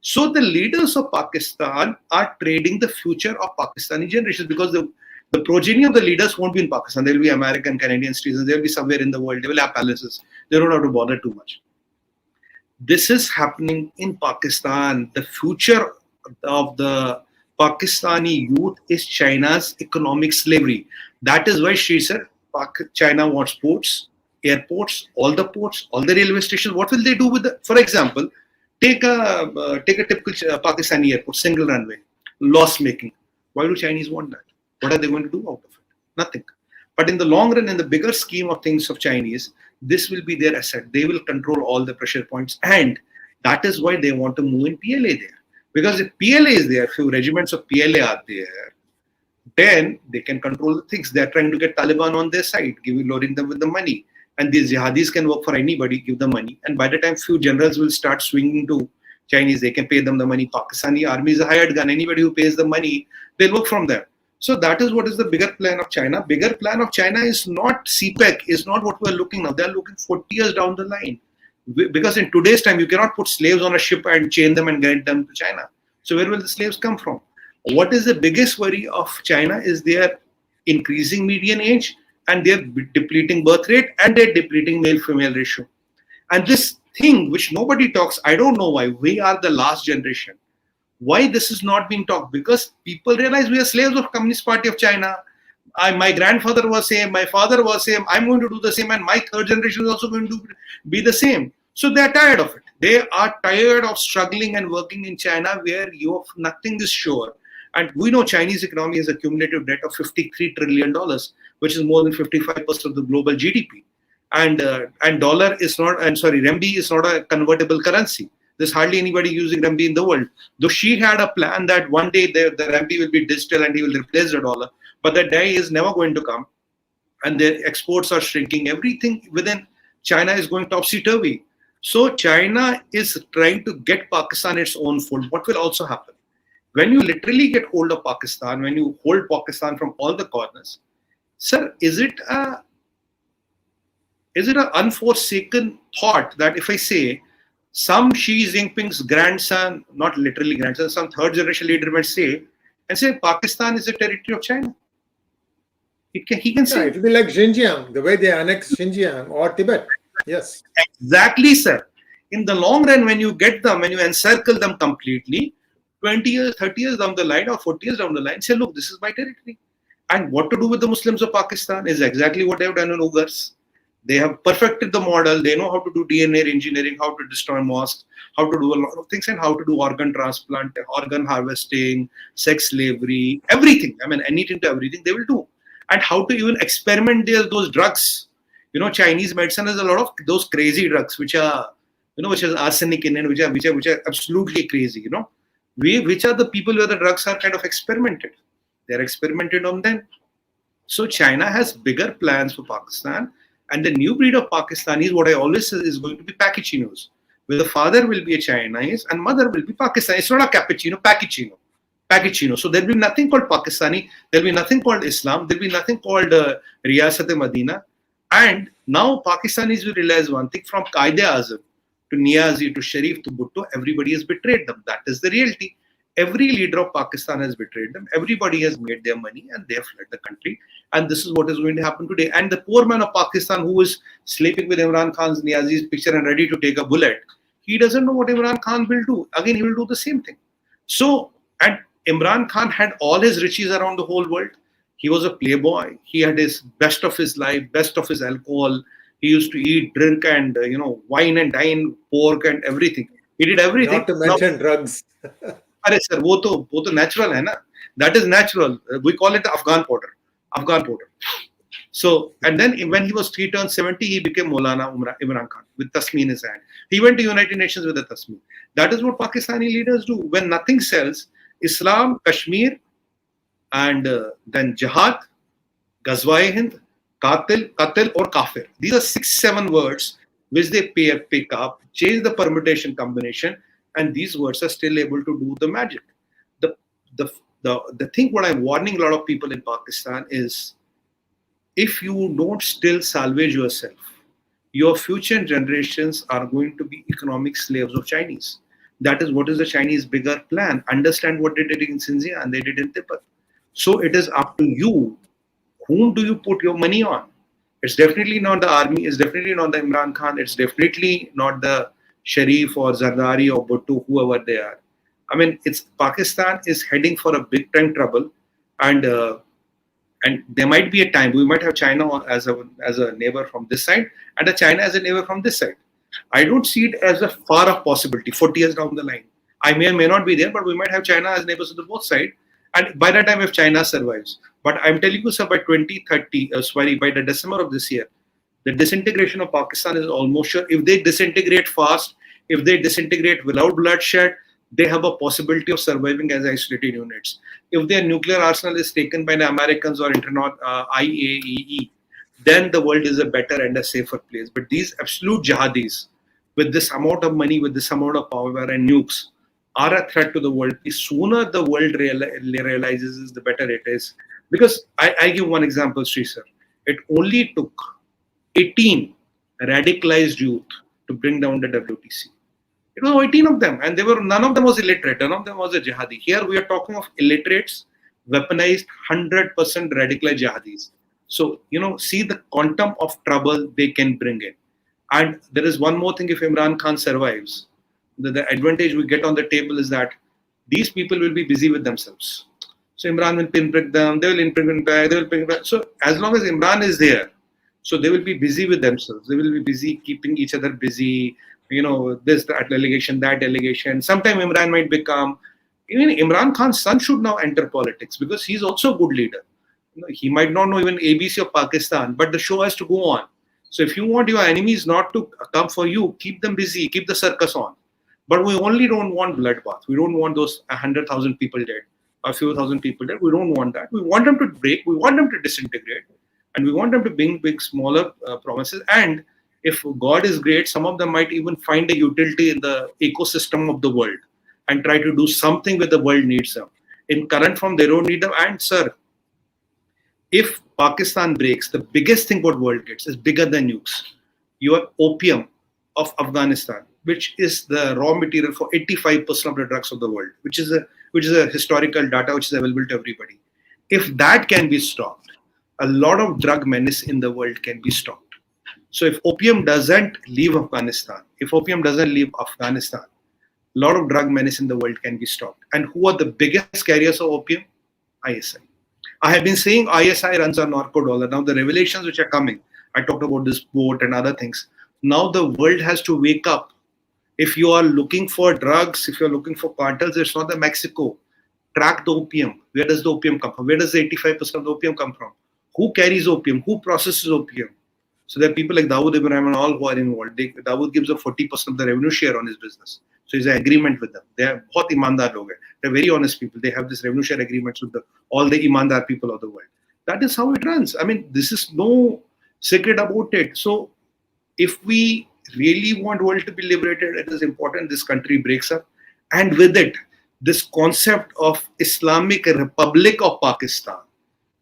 So the leaders of Pakistan are trading the future of Pakistani generations, because the progeny of the leaders won't be in Pakistan. They'll be American, Canadian citizens. They'll be somewhere in the world. They will have palaces. They don't have to bother too much. This is happening in Pakistan. The future of the Pakistani youth is China's economic slavery. That is why she said China wants ports, airports, all the railway stations. What will they do with for example, take a typical Pakistani airport, single runway, loss making. Why do Chinese want that? What are they going to do out of it? Nothing. But in the long run, in the bigger scheme of things of Chinese, this will be their asset. They will control all the pressure points, and that is why they want to move in PLA there. Because if PLA is there, few regiments of PLA are there, then they can control the things. They are trying to get Taliban on their side, loading them with the money. And these jihadis can work for anybody, give them money. And by the time few generals will start swinging to Chinese, they can pay them the money. Pakistani army is a hired gun. Anybody who pays the money, they'll work from them. So that is what is the bigger plan of China. Bigger plan of China is not CPEC, is not what we're looking now. They're looking 40 years down the line. Because in today's time, you cannot put slaves on a ship and chain them and get them to China. So where will the slaves come from? What is the biggest worry of China is their increasing median age and their depleting birth rate and their depleting male-female ratio. And this thing which nobody talks, I don't know why, we are the last generation. Why this is not being talked? Because people realize we are slaves of Communist Party of China. My grandfather was same, my father was same, I'm going to do the same, and my third generation is also going to be the same. So they are tired of it. They are tired of struggling and working in China where nothing is sure. And we know Chinese economy has a cumulative debt of $53 trillion, which is more than 55% of the global GDP. And dollar is not, and sorry, renminbi is not a convertible currency. There's hardly anybody using renminbi in the world. Though she had a plan that one day the renminbi will be digital and he will replace the dollar. But that day is never going to come. And their exports are shrinking. Everything within China is going topsy-turvy. So China is trying to get Pakistan its own fold. What will also happen? When you literally get hold of Pakistan, when you hold Pakistan from all the corners, sir, is it an unforsaken thought that if I say some Xi Jinping's grandson, not literally grandson, some third generation leader might say, and say Pakistan is a territory of China? He can say. It will be like Xinjiang, the way they annexed Xinjiang or Tibet. Yes. Exactly, sir. In the long run, when you get them, when you encircle them completely, 20 years, 30 years down the line or 40 years down the line, say, look, this is my territory. And what to do with the Muslims of Pakistan is exactly what they have done in Uyghurs. They have perfected the model. They know how to do DNA engineering, how to destroy mosques, how to do a lot of things, and how to do organ transplant, organ harvesting, sex slavery, everything. I mean, anything to everything they will do. And how to even experiment those drugs. You know, Chinese medicine has a lot of those crazy drugs, which are, which has arsenic in it, which are absolutely crazy, which are the people where the drugs are kind of experimented. They're experimented on them. So China has bigger plans for Pakistan. And the new breed of Pakistanis, what I always say, is going to be Pakistanis, where the father will be a Chinese and mother will be Pakistani. It's not a cappuccino, Pakistano. So there'll be nothing called Pakistani. There'll be nothing called Islam. There'll be nothing called Riyasat-e-Madina. And now Pakistanis will realize one thing: from Quaid-e-Azam to Niazi to Sharif to Bhutto, everybody has betrayed them. That is the reality. Every leader of Pakistan has betrayed them. Everybody has made their money and they have fled the country. And this is what is going to happen today. And the poor man of Pakistan who is sleeping with Imran Khan's Niazi's picture and ready to take a bullet, he doesn't know what Imran Khan will do. Again, he will do the same thing. So, and Imran Khan had all his riches around the whole world. He was a playboy. He had his best of his life, best of his alcohol. He used to eat, drink, and wine and dine, pork and everything. He did everything. Not to mention drugs. Arey sir, वो तो natural है ना. That is natural. We call it the Afghan powder. So, and then when he was 3 turns 70, he became Maulana Imran Khan with tasmi in his hand. He went to United Nations with a tasmi. That is what Pakistani leaders do. When nothing sells, Islam, Kashmir, and then Jihad, Ghazwa-e-Hind, Qatil or Kafir. These are 6-7 words which they pick up, change the permutation combination, and these words are still able to do the magic. The thing what I'm warning a lot of people in Pakistan is, if you don't still salvage yourself, your future generations are going to be economic slaves of Chinese. That is what is the Chinese bigger plan. Understand what they did in Xinjiang and they did in Tibet. So it is up to you. Whom do you put your money on? It's definitely not the army. It's definitely not the Imran Khan. It's definitely not the Sharif or Zardari or Bhutto, whoever they are. I mean, Pakistan is heading for a big time trouble, and there might be a time we might have China as a neighbor from this side and a China as a neighbor from this side. I don't see it as a far off possibility 40 years down the line. I may or may not be there, but we might have China as neighbors on the both sides. And by that time, if China survives, but I'm telling you, sir, by 2030, by the December of this year, the disintegration of Pakistan is almost sure. If they disintegrate fast, if they disintegrate without bloodshed, they have a possibility of surviving as isolated units. If their nuclear arsenal is taken by the Americans or IAEA, then the world is a better and a safer place. But these absolute jihadis, with this amount of money, with this amount of power and nukes, are a threat to the world. The sooner the world realizes, the better it is. Because I give one example, Sri sir. It only took 18 radicalized youth to bring down the WTC. It was 18 of them, and none of them was illiterate, none of them was a jihadi. Here we are talking of illiterates, weaponized, 100% radicalized jihadis. So, see the quantum of trouble they can bring in. And there is one more thing: if Imran Khan survives, the advantage we get on the table is that these people will be busy with themselves. So Imran will pinprick them, they will pinprick back, they will pinprick back. So as long as Imran is there, so they will be busy with themselves. They will be busy keeping each other busy. This, that allegation, that allegation. Sometime Imran might become, even Imran Khan's son should now enter politics because he's also a good leader. He might not know even ABC of Pakistan, but the show has to go on. So if you want your enemies not to come for you, keep them busy, keep the circus on. But we only don't want bloodbath. We don't want those 100,000 people dead, a few thousand people dead. We don't want that. We want them to break. We want them to disintegrate. And we want them to bring big, smaller promises. And if God is great, some of them might even find a utility in the ecosystem of the world and try to do something where the world needs them. In current form, they don't need them. And sir, if Pakistan breaks, the biggest thing what world gets is bigger than nukes. Your opium of Afghanistan, which is the raw material for 85% of the drugs of the world, which is a historical data which is available to everybody. If that can be stopped, a lot of drug menace in the world can be stopped. So if opium doesn't leave Afghanistan, a lot of drug menace in the world can be stopped. And who are the biggest carriers of opium? ISI. I have been saying ISI runs on narco dollar. Now the revelations which are coming, I talked about this boat and other things. Now the world has to wake up. If you are looking for drugs, if you're looking for cartels, it's not the Mexico. Track the opium. Where does the opium come from? Where does the 85% of the opium come from? Who carries opium? Who processes opium? So there are people like Dawood Ibrahim and all who are involved. Dawood gives a 40% of the revenue share on his business. So he's an agreement with them. They are बहुत ईमानदार लोग हैं. They're very honest people. They have this revenue share agreements with all the ईमानदार people of the world. That is how it runs. I mean, this is no secret about it. So if we really want world to be liberated, it is important this country breaks up. And with it, this concept of Islamic Republic of Pakistan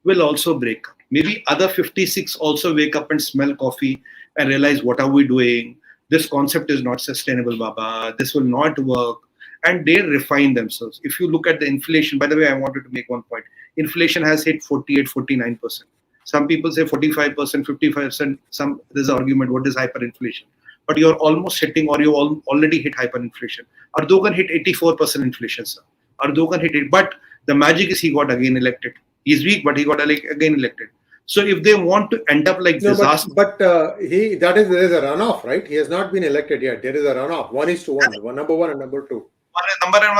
will also break up. Maybe other 56 also wake up and smell coffee and realize, what are we doing? This concept is not sustainable, Baba. This will not work. And they refine themselves. If you look at the inflation, by the way, I wanted to make one point. Inflation has hit 48, 49%. Some people say 45%, 55%. There's an argument, what is hyperinflation? But you're almost hitting, or you already hit hyperinflation. Erdogan hit 84% inflation, sir. Erdogan hit it. But the magic is he got again elected. He's weak, but he got again elected. So if they want to end up like disaster, there is a runoff, right? He has not been elected yet. There is a runoff, 1:1, number one and number two. One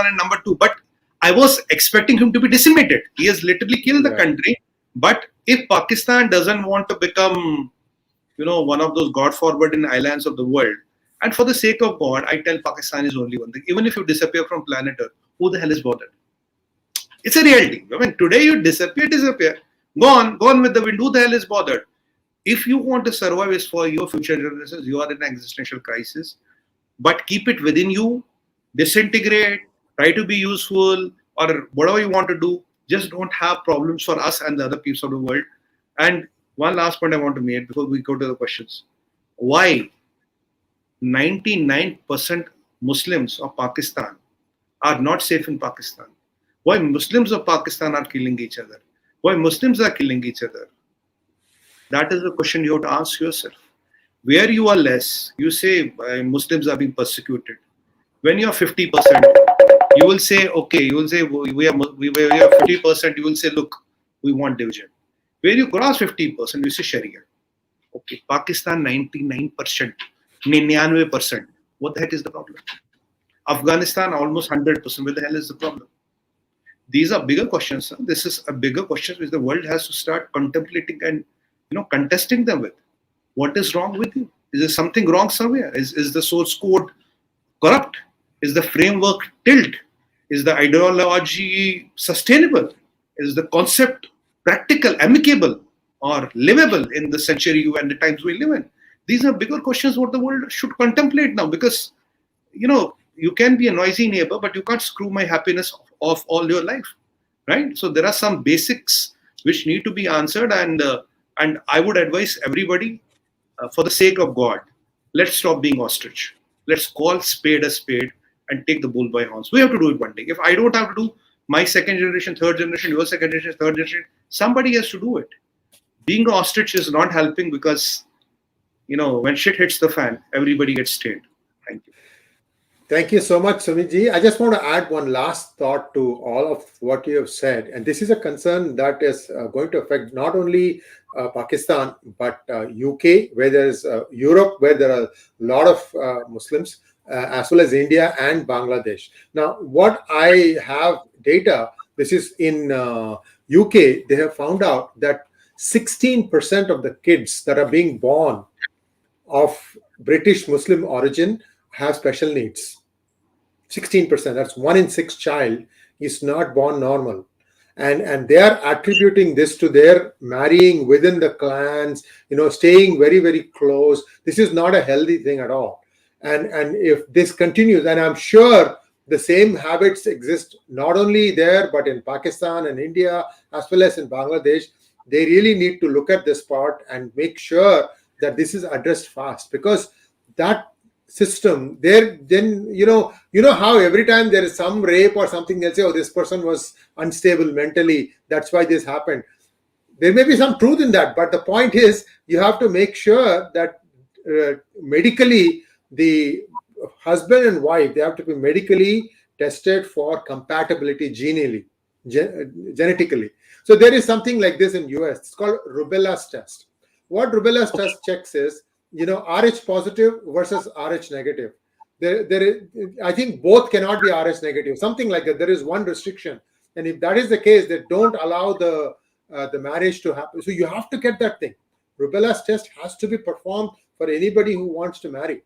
and number two. But I was expecting him to be decimated. He has literally killed the country. But if Pakistan doesn't want to become, one of those God-forgotten islands of the world, and for the sake of God, I tell Pakistan is only one thing. Even if you disappear from planet Earth, who the hell is bothered? It's a reality. I mean, today you disappear. Go on with the wind. Who the hell is bothered? If you want to survive, is for your future generations. You are in an existential crisis, but keep it within you. Disintegrate. Try to be useful, or whatever you want to do. Just don't have problems for us and the other peoples of the world. And one last point I want to make before we go to the questions: why 99% Muslims of Pakistan are not safe in Pakistan? Why Muslims of Pakistan are killing each other? Why Muslims are killing each other? That is the question you have to ask yourself. Where you are less, you say Muslims are being persecuted. When you are 50%, you will say, okay, you will say we are 50%, you will say, look, we want division. Where you cross 50%, you say Sharia. Okay, Pakistan 99%, 99%. What the heck is the problem? Afghanistan almost 100%. Where the hell is the problem? These are bigger questions. Sir. This is a bigger question which the world has to start contemplating and contesting them with. What is wrong with you? Is there something wrong somewhere? Is the source code corrupt? Is the framework tilt? Is the ideology sustainable? Is the concept practical, amicable, or livable in the century and the times we live in? These are bigger questions what the world should contemplate now, because you can be a noisy neighbor, but you can't screw my happiness off all your life, right? So there are some basics which need to be answered, and I would advise everybody, for the sake of God, let's stop being ostrich. Let's call spade a spade and take the bull by horns. We have to do it one day. If I don't have to do, my second generation, third generation, your second generation, third generation, somebody has to do it. Being an ostrich is not helping, because when shit hits the fan, everybody gets stained. Thank you. Thank you so much, Sumit ji. I just want to add one last thought to all of what you have said. And this is a concern that is going to affect not only Pakistan, but UK, where there is Europe, where there are a lot of Muslims, as well as India and Bangladesh. Now, what I have data, this is in UK, they have found out that 16% of the kids that are being born of British Muslim origin have special needs. 16%, that's 1 in 6 child is not born normal. And they are attributing this to their marrying within the clans, staying very, very close. This is not a healthy thing at all. And if this continues, and I'm sure the same habits exist not only there, but in Pakistan and India, as well as in Bangladesh, they really need to look at this part and make sure that this is addressed fast, because that system there, then how every time there is some rape or something, they'll say, oh, this person was unstable mentally, that's why this happened. There may be some truth in that, but the point is you have to make sure that medically the husband and wife, they have to be medically tested for compatibility genetically. So there is something like this in US. It's called Rubella's test. What Rubella's test checks is Rh positive versus Rh negative. I think both cannot be Rh negative, something like that. There is one restriction, and if that is the case, they don't allow the marriage to happen. So you have to get that thing. Rubella's test has to be performed for anybody who wants to marry,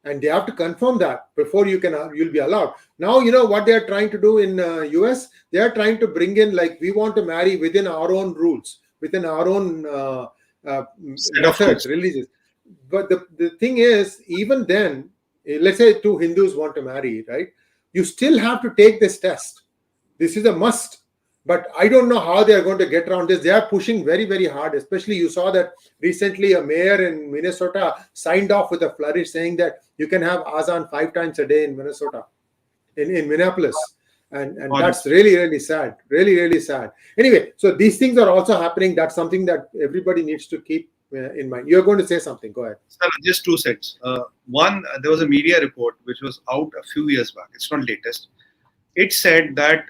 and they have to confirm that before you'll be allowed. Now what they are trying to do in US. They are trying to bring in, like, we want to marry within our own rules, within our own methods, religions. But the thing is, even then, let's say two Hindus want to marry, right? You still have to take this test. This is a must. But I don't know how they are going to get around this. They are pushing very, very hard. Especially, you saw that recently a mayor in Minnesota signed off with a flourish, saying that you can have azan 5 times a day in Minnesota, in Minneapolis. And that's really, really sad. Really, really sad. Anyway, so these things are also happening. That's something that everybody needs to keep in mind. You're going to say something. Go ahead. Sir, just 2 cents. One, there was a media report which was out a few years back. It's not latest. It said that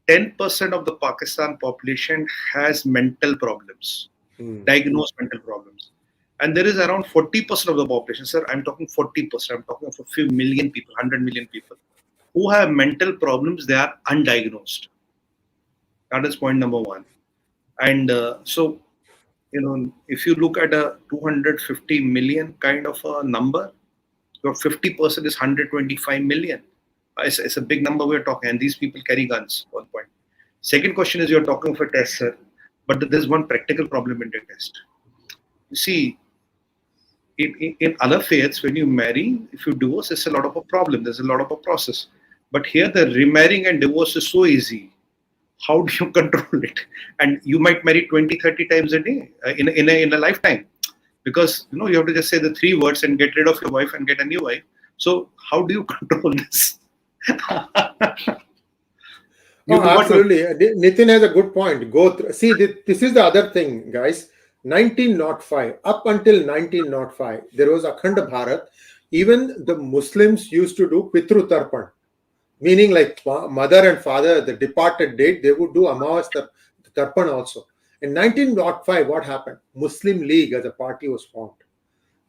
10% of the Pakistan population has mental problems, diagnosed mental problems. And there is around 40% of the population, sir, I'm talking 40%, I'm talking of a few million people, 100 million people, who have mental problems, they are undiagnosed. That is point number one. And so, if you look at a 250 million kind of a number, your 50% is 125 million. It's a big number we're talking, and these people carry guns. 1 point. Second question is, you're talking of a test, sir, but there's one practical problem in the test. You see, in other faiths, when you marry, if you divorce, it's a lot of a problem. There's a lot of a process. But here, the remarrying and divorce is so easy. How do you control it? And you might marry 20, 30 times a day in a lifetime, because you have to just say the 3 words and get rid of your wife and get a new wife. So how do you control this? Oh, absolutely. Nitin has a good point. Go through. See, this is the other thing, guys. 1905, up until 1905, there was Akhand Bharat. Even the Muslims used to do Pitru Tarpan, meaning like mother and father, the departed date, they would do Amavas Tarpan also. In 1905, what happened? Muslim League as a party was formed.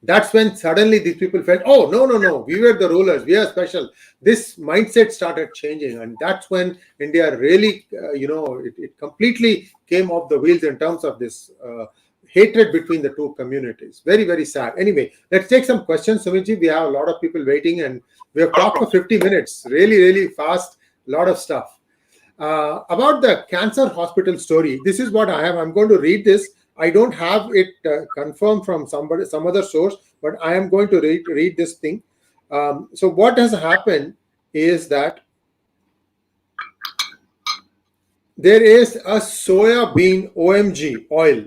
That's when suddenly these people felt, oh, no, we were the rulers, we are special. This mindset started changing, and that's when India really, it completely came off the wheels in terms of this hatred between the two communities. Very, very sad. Anyway, let's take some questions. Sumitji, we have a lot of people waiting, and we have talked for 50 minutes. Really, really fast. A lot of stuff. About the cancer hospital story, this is what I have. I'm going to read this. I don't have it confirmed from some other source, but I am going to read this thing. So what has happened is that there is a soya bean OMG oil.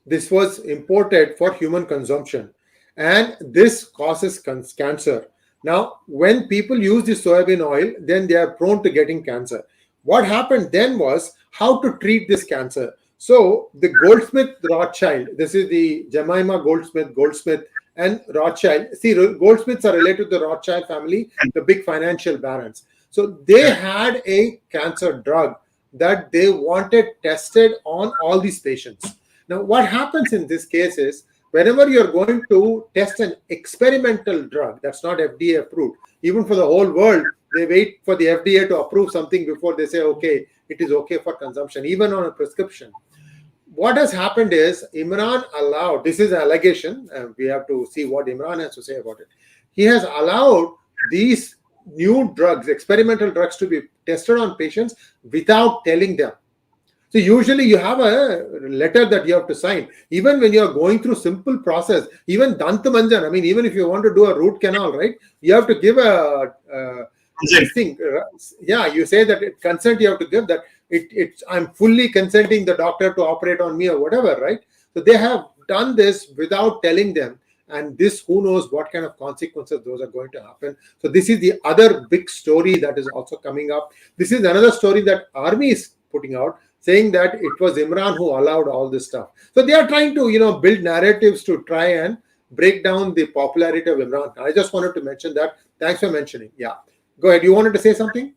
This was imported for human consumption, and this causes cancer. Now, when people use this soybean oil, then they are prone to getting cancer. What happened then was how to treat this cancer. So the Goldsmith Rothschild, this is the Jemimah Goldsmith and Rothschild. See, Goldsmiths are related to the Rothschild family, the big financial barons. So they had a cancer drug that they wanted tested on all these patients. Now, what happens in this case is, whenever you're going to test an experimental drug that's not FDA approved, even for the whole world, they wait for the FDA to approve something before they say, okay, it is okay for consumption, even on a prescription. What has happened is Imran allowed, this is an allegation, we have to see what Imran has to say about it. He has allowed these new drugs, experimental drugs, to be tested on patients without telling them. So usually you have a letter that you have to sign. Even when you are going through simple process, even Dantamanjan, I mean, even if you want to do a root canal, right, you have to give a thing. Yeah, you say that consent you have to give, that I'm fully consenting the doctor to operate on me or whatever, right? So they have done this without telling them. And this, who knows what kind of consequences those are going to happen. So this is the other big story that is also coming up. This is another story that army is putting out, saying that it was Imran who allowed all this stuff. So they are trying to, build narratives to try and break down the popularity of Imran Khan. I just wanted to mention that. Thanks for mentioning. Yeah. Go ahead. You wanted to say something?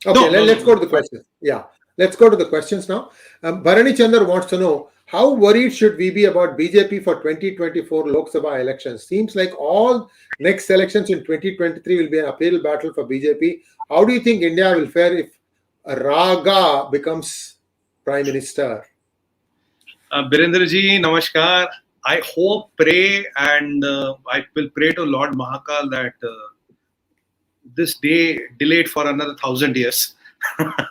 Okay, let's go to the questions. Yeah. Let's go to the questions now. Bharani Chandar wants to know, how worried should we be about BJP for 2024 Lok Sabha elections? Seems like all next elections in 2023 will be an uphill battle for BJP. How do you think India will fare if RaGa becomes Prime Minister? Birendraji, namaskar. I hope, pray, and I will pray to Lord Mahakal that this day delayed for another 1,000 years.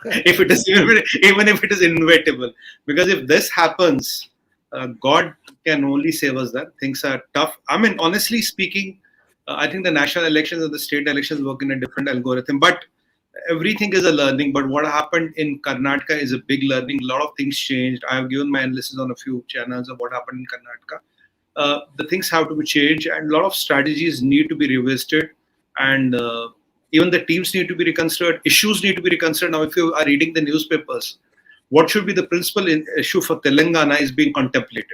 If it is even if it is inevitable, because if this happens, God can only save us. That things are tough. I mean, honestly speaking, I think the national elections and the state elections work in a different algorithm, but everything is a learning. But what happened in Karnataka is a big learning. A lot of things changed. I have given my analysis on a few channels of what happened in Karnataka. The things have to be changed, and a lot of strategies need to be revisited, and even the teams need to be reconsidered. Issues need to be reconsidered. Now, if you are reading the newspapers, what should be the principal issue for Telangana is being contemplated.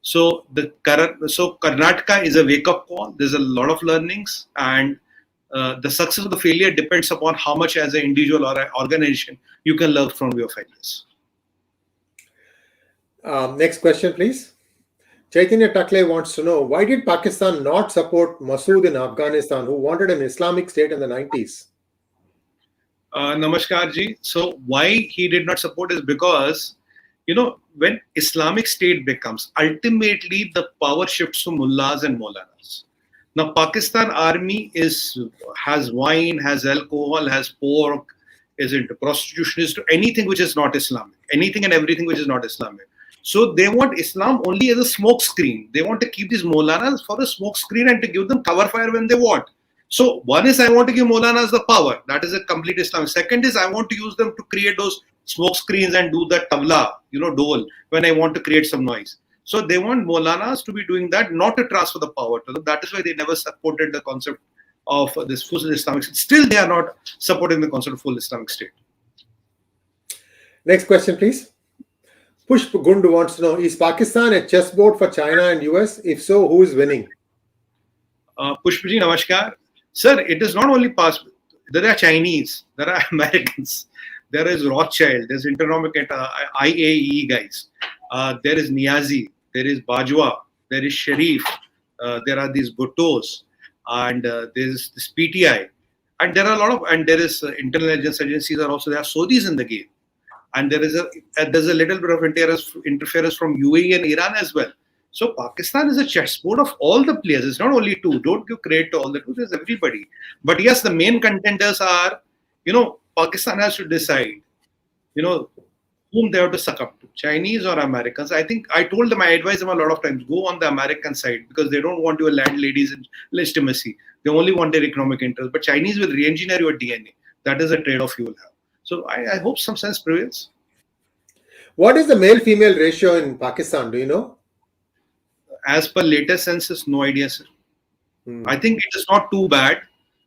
So Karnataka is a wake-up call. There's a lot of learnings, and the success or the failure depends upon how much, as an individual or an organization, you can learn from your failures. Next question, please. Chaitanya Takle wants to know, why did Pakistan not support Masoud in Afghanistan, who wanted an Islamic state in the 90s? Namaskar ji. So why he did not support is because, when Islamic State becomes, ultimately the power shifts to mullahs and maulanas. Now Pakistan army has wine, has alcohol, has pork, is into prostitution, is to anything which is not Islamic, anything and everything which is not Islamic. So they want Islam only as a smoke screen. They want to keep these maulanas for a smoke screen and to give them cover fire when they want. So one is I want to give maulanas the power. That is a complete Islam. Second is I want to use them to create those smoke screens and do the tabla, dole, when I want to create some noise. So they want maulanas to be doing that, not to transfer the power to them. That is why they never supported the concept of this full Islamic State. Still, they are not supporting the concept of full Islamic State. Next question, please. Pushp Gundu wants to know, is Pakistan a chessboard for China and US? If so, who is winning? Pushpji, namaskar. Sir, it is not only possible. There are Chinese, there are Americans, there is Rothschild, there's Internomic IAE guys, there is Niazi, there is Bajwa, there is Sharif, there are these Bhuttos, and there is this PTI, and there are a lot of, and there is intelligence agencies are also, there are Saudis in the game, and there's a little bit of interference from UAE and Iran as well. So Pakistan is a chessboard of all the players. It's not only two. Don't give credit to all the two. There's everybody. But yes, the main contenders are, Pakistan has to decide, whom they have to suck up to, Chinese or Americans. I think I told them, I advise them a lot of times, go on the American side because they don't want your landladies in legitimacy. They only want their economic interest. But Chinese will re-engineer your DNA. That is a trade-off you will have. So I hope some sense prevails. What is the male-female ratio in Pakistan? Do you know? As per latest census, no idea, sir. I think it is not too bad.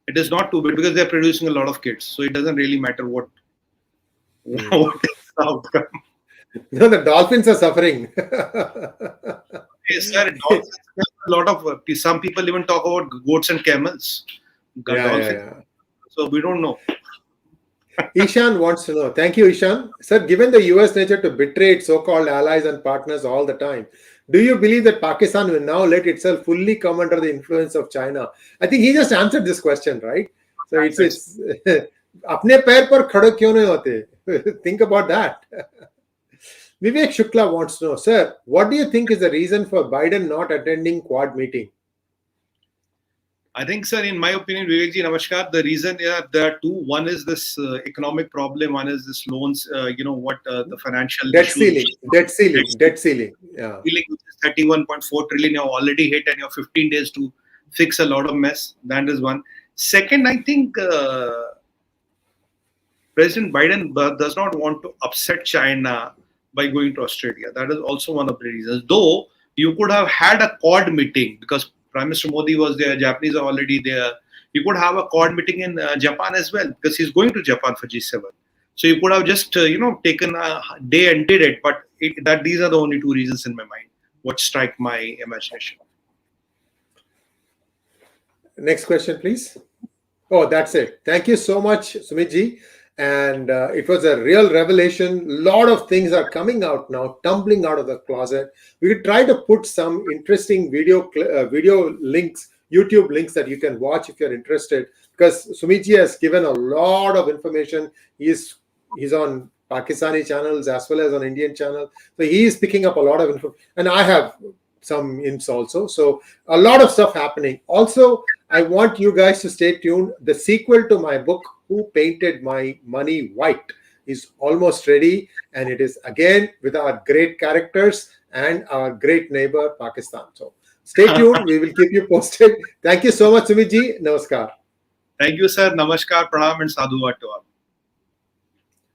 It is not too bad because they're producing a lot of kids. So it doesn't really matter what is the outcome. No, the dolphins are suffering. Yes, sir. Dolphins, a lot of some people even talk about goats and camels. Yeah. So we don't know. Ishan wants to know. Thank you, Ishan. Sir, given the US nature to betray its so-called allies and partners all the time, do you believe that Pakistan will now let itself fully come under the influence of China? I think he just answered this question, right? So it's apne pair par khade kyun nahi hote? Think about that. Vivek Shukla wants to know, sir, what do you think is the reason for Biden not attending Quad meeting? I think, sir, in my opinion, Vivekji, namaskar, the reason there are two. One is this economic problem. One is this loans, the financial debt ceiling. Yeah. Which is 31.4 trillion. You have already hit and you have 15 days to fix a lot of mess. That is one. Second, I think President Biden does not want to upset China by going to Australia. That is also one of the reasons. Though you could have had a Quad meeting because Prime Minister Modi was there, Japanese are already there. You could have a Quad meeting in Japan as well because he's going to Japan for G7. So you could have just, taken a day and did it. But these are the only two reasons in my mind what strike my imagination. Next question, please. Oh, that's it. Thank you so much, Sumit ji. And it was a real revelation. A lot of things are coming out now, tumbling out of the closet. We could try to put some interesting video links, YouTube links that you can watch if you're interested. Because Sumit ji has given a lot of information. He's on Pakistani channels as well as on Indian channels. So he is picking up a lot of info. And I have some hints also. So a lot of stuff happening. Also, I want you guys to stay tuned. The sequel to my book, Who Painted My Money White, is almost ready. And it is again with our great characters and our great neighbor, Pakistan. So stay tuned. We will keep you posted. Thank you so much, Sumit ji. Namaskar. Thank you, sir. Namaskar, pranam and sadhuvat to all.